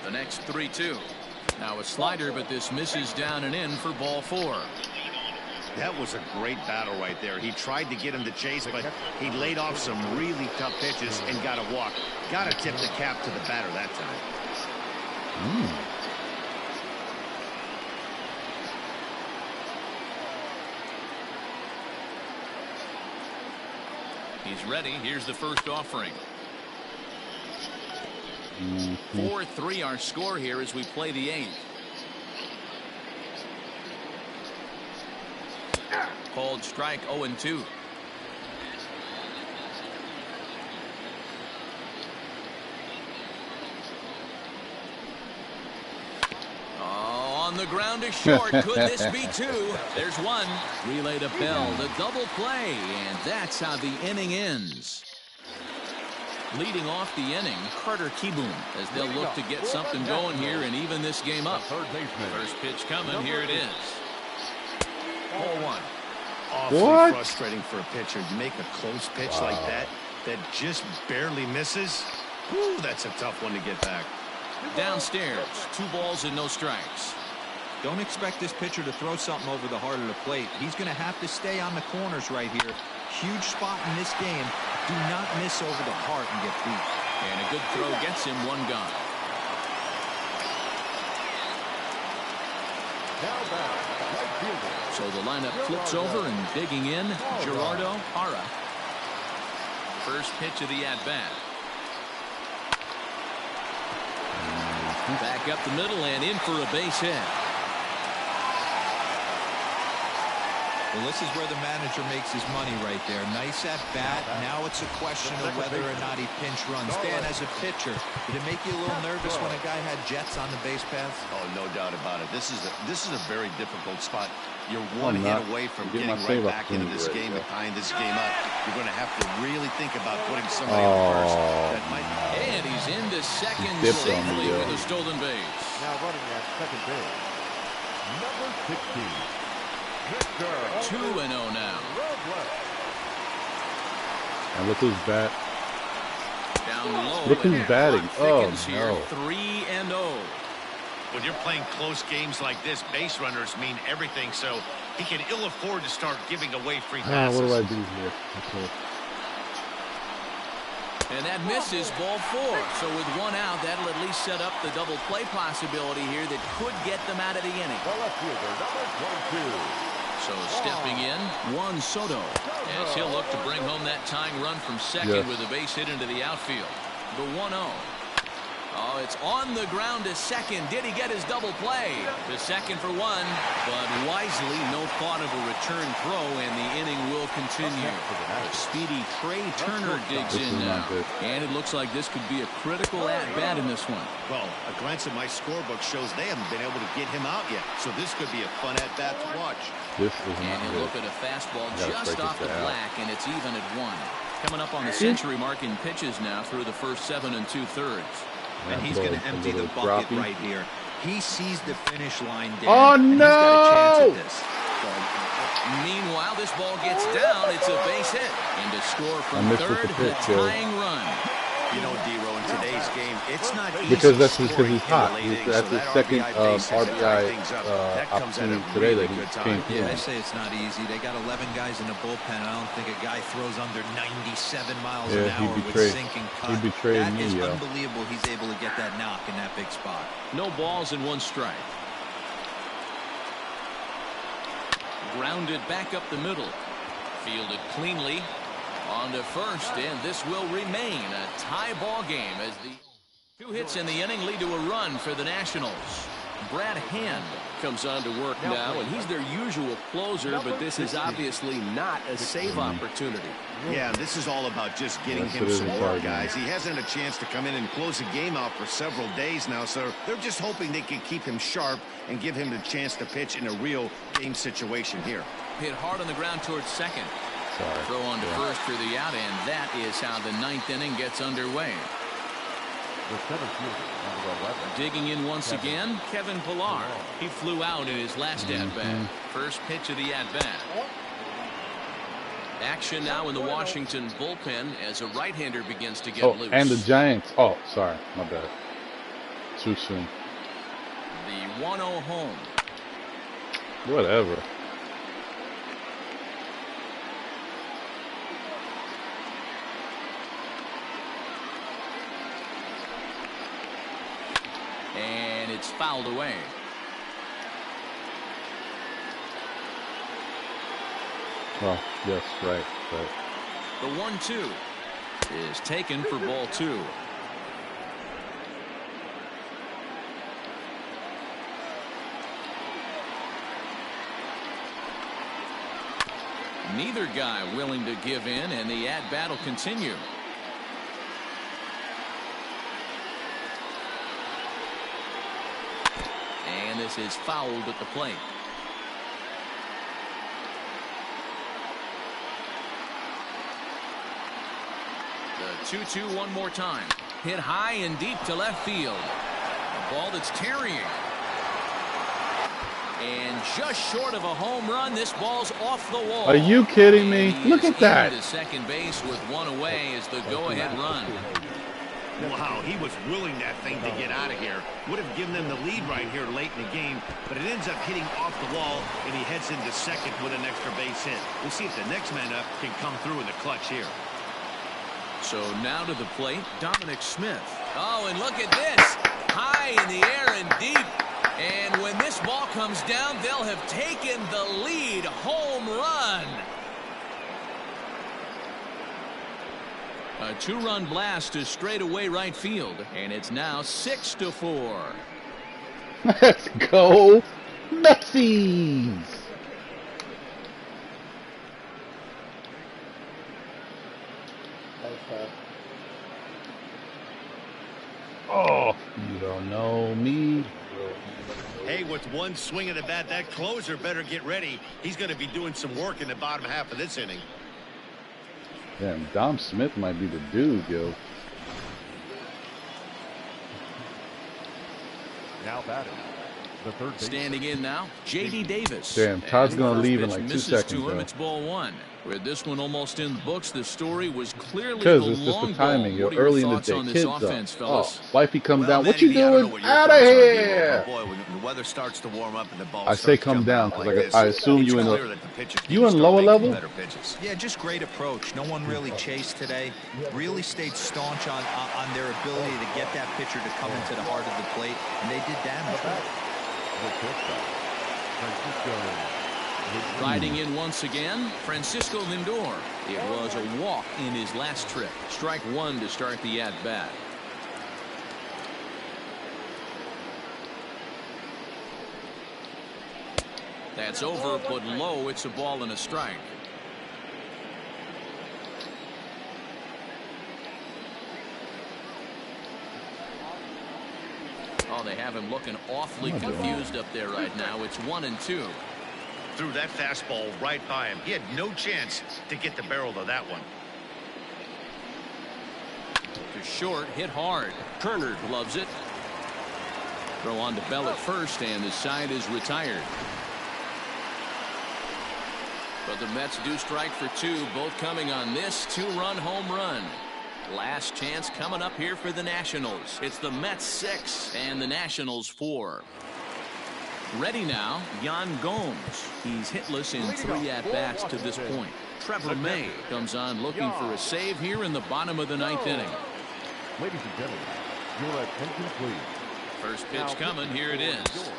The next 3-2. Now a slider, but this misses down and in for ball 4. That was a great battle right there. He tried to get him to chase, but he laid off some really tough pitches and got a walk. Got to tip the cap to the batter that time. He's ready. Here's the first offering. 4-3 our score here as we play the 8th. Called strike 0-2. On the ground is short. Could this be 2? There's 1. Relay to Bell. The double play. And that's how the inning ends. Leading off the inning, Carter Kieboom, as they'll look to get something going here and even this game up. First pitch coming. Here it is. Ball 1. Awfully frustrating for a pitcher to make a close pitch like that just barely misses. Whew, that's a tough one to get back. Downstairs, 2 balls and no strikes. Don't expect this pitcher to throw something over the heart of the plate. He's going to have to stay on the corners right here. Huge spot in this game. Do not miss over the heart and get beat. And a good throw gets him 1 gone. So the lineup flips over and digging in, Gerardo Parra. First pitch of the at-bat. Back up the middle and in for a base hit. Well, this is where the manager makes his money right there. Nice at bat. Now it's a question of whether or not he pinch runs. Dan, as a pitcher, did it make you a little nervous when a guy had jets on the base paths? Oh, no doubt about it. This is a very difficult spot. You're 1 hit away from getting right back into this game and tying this game up. You're going to have to really think about putting somebody on first. That might... And he's into second safely with a stolen base. Now running at second base, number 16. 2-0 now. And look who's bat. Down low. Look who's batting. Oh, here, no. 3-0. When you're playing close games like this, base runners mean everything, so he can ill afford to start giving away free passes. What do I do here? Okay. And that misses ball 4. So with 1 out, that'll at least set up the double play possibility here that could get them out of the inning. The left fielder, number 22. So stepping in, Juan Soto, as he'll look to bring home that tying run from second with a base hit into the outfield. The 1-0. Oh, it's on the ground to second. Did he get his double play? To second for 1, but wisely no thought of a return throw, and the inning will continue. A speedy Trey Turner digs in now, and it looks like this could be a critical at-bat in this one. Well, a glance at my scorebook shows they haven't been able to get him out yet, so this could be a fun at-bat to watch. And you look at a fastball just off the black, and it's even at 1. Coming up on the century mark in pitches now through the first 7 2/3. And he's going to empty the bucket right here. He sees the finish line down. Oh, no! He's got a chance at this. Meanwhile, this ball gets down. It's a base hit. And to score from third, the tying run. You know, D-Row, in today's game, it's not easy. Because that's because he's hot. That's his second RBI opportunity today that he came through. Yeah, I say it's not easy. They got 11 guys in the bullpen. I don't think a guy throws under 97 miles an hour with sinking cut. He betrayed that me, is unbelievable. He's able to get that knock in that big spot. No balls and 1 strike. Grounded back up the middle. Fielded cleanly. On to first, and this will remain a tie ball game as the 2 hits in the inning lead to a run for the Nationals. Brad Hand comes on to work now, and he's their usual closer, but this is obviously not a save opportunity. Yeah, this is all about just getting him some work, guys. He hasn't had a chance to come in and close a game out for several days now, so they're just hoping they can keep him sharp and give him the chance to pitch in a real game situation here. Hit hard on the ground towards second. Throw on to first for the out, and that is how the 9th inning gets underway. Digging in once again, Kevin Pillar. He flew out in his last at-bat. First pitch of the at-bat. Action now in the Washington bullpen as a right-hander begins to get loose. And the Giants. Oh, sorry. My bad. Too soon. The 1-0 home. Whatever. And it's fouled away. Oh, yes, right. The 1-2 is taken for ball 2. Neither guy willing to give in, and the at-bat will continue. And this is fouled at the plate. The 2-2 one more time. Hit high and deep to left field. A ball that's carrying. And just short of a home run, this ball's off the wall. Are you kidding me? Look at that. To second base with one away is the go-ahead run. Wow, he was willing that thing to get out of here. Would have given them the lead right here late in the game, but it ends up hitting off the wall, and he heads into second with an extra base hit. We'll see if the next man up can come through in the clutch here. So now to the plate, Dominic Smith. Oh, and look at this. High in the air and deep. And when this ball comes down, they'll have taken the lead. Home run. A 2-run blast to straightaway right field, and it's now 6-4. Let's go, Messies! Oh, you don't know me. Hey, with one swing of the bat, that closer better get ready. He's going to be doing some work in the bottom half of this inning. Damn, Dom Smith might be the dude, yo. Now batting. The third base. Standing in now, J.D. Davis. Damn, Todd's going to leave in like 2 seconds. To him, it's ball 1. With this one almost in the books, the story was clearly because the it's just long the timing. You're early in the day. On this Kids offense, up. fellas? Oh, wifey come down. What you doing? Out of here! Boy, when the weather starts to warm up and the ball I say come down because I assume you in lower level. Yeah, just great approach. No one really chased today. Really stayed staunch on their ability to get that pitcher to come into the heart of the plate, and they did damage. Riding in once again, Francisco Lindor. It was a walk in his last trip. Strike 1 to start the at-bat. That's over, but low. It's a ball and a strike. Oh, they have him looking awfully confused up there right now. It's 1-2. Threw that fastball right by him. He had no chance to get the barrel to that one. To short, hit hard. Kerner loves it. Throw on to Bell at first, and the side is retired. But the Mets do strike for 2, both coming on this 2-run home run. Last chance coming up here for the Nationals. It's the Mets 6 and the Nationals 4. Ready now, Yan Gomes. He's hitless in 3 at-bats to this point. Trevor May comes on looking for a save here in the bottom of the 9th inning. Ladies and gentlemen, your attention please. First pitch coming, here it is.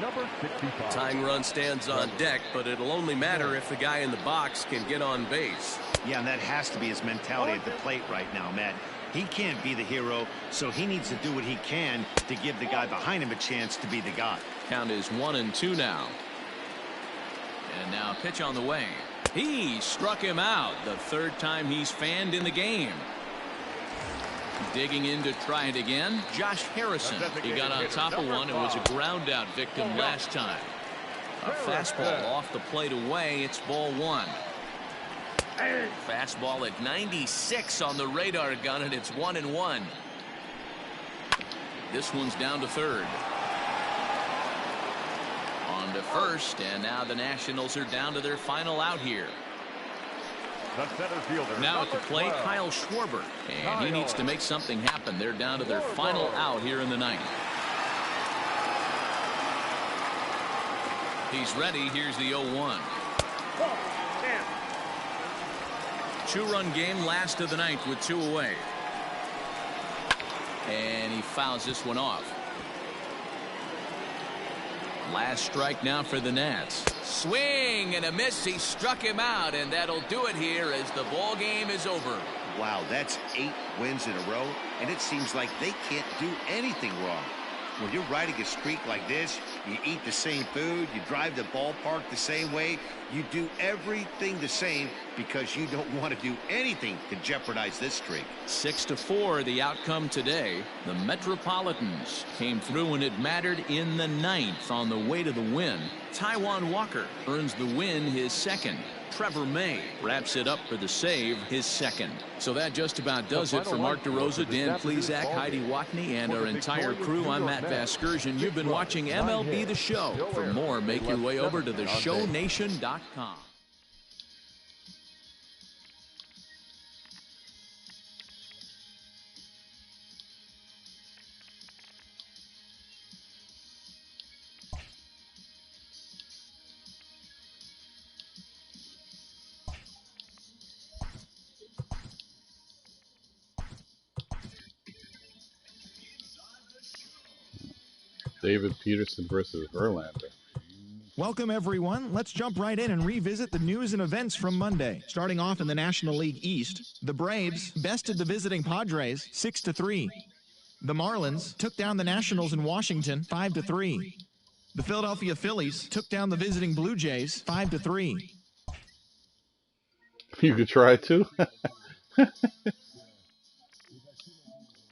Number 65. Tying run stands on deck, but it'll only matter if the guy in the box can get on base. Yeah, and that has to be his mentality at the plate right now, Matt. He can't be the hero, so he needs to do what he can to give the guy behind him a chance to be the guy. Count is 1-2 now. And now a pitch on the way. He struck him out, the third time he's fanned in the game. Digging in to try it again, Josh Harrison. He got on top of one and was a ground out victim last time. A fastball off the plate away. It's ball one. Fastball at 96 on the radar gun, and it's 1-1. This one's down to third. On to first, and now the Nationals are down to their final out here. Now at the plate, Kyle Schwarber, and he needs to make something happen. They're down to their final out here in the ninth. He's ready. Here's the 0-1. Two-run game, last of the ninth with 2 away. And he fouls this one off. Last strike now for the Nats. Swing and a miss. He struck him out, and that'll do it here as the ball game is over. Wow, that's 8 wins in a row, and it seems like they can't do anything wrong. When you're riding a streak like this, you eat the same food, you drive the ballpark the same way, you do everything the same because you don't want to do anything to jeopardize this streak. 6-4 the outcome today. The Metropolitans came through and it mattered in the ninth on the way to the win. Taijuan Walker earns the win, his second. Trevor May wraps it up for the save, his second. So that just about does it for Mark DeRosa, Dan Plesac, Heidi Watney, and our entire crew. I'm Matt Vasgersian. You've been watching MLB The Show. For more, make your way over to theshownation.com. David Peterson versus Verlander. Welcome, everyone. Let's jump right in and revisit the news and events from Monday. Starting off in the National League East, the Braves bested the visiting Padres 6-3. The Marlins took down the Nationals in Washington 5-3. The Philadelphia Phillies took down the visiting Blue Jays 5-3. You could try to.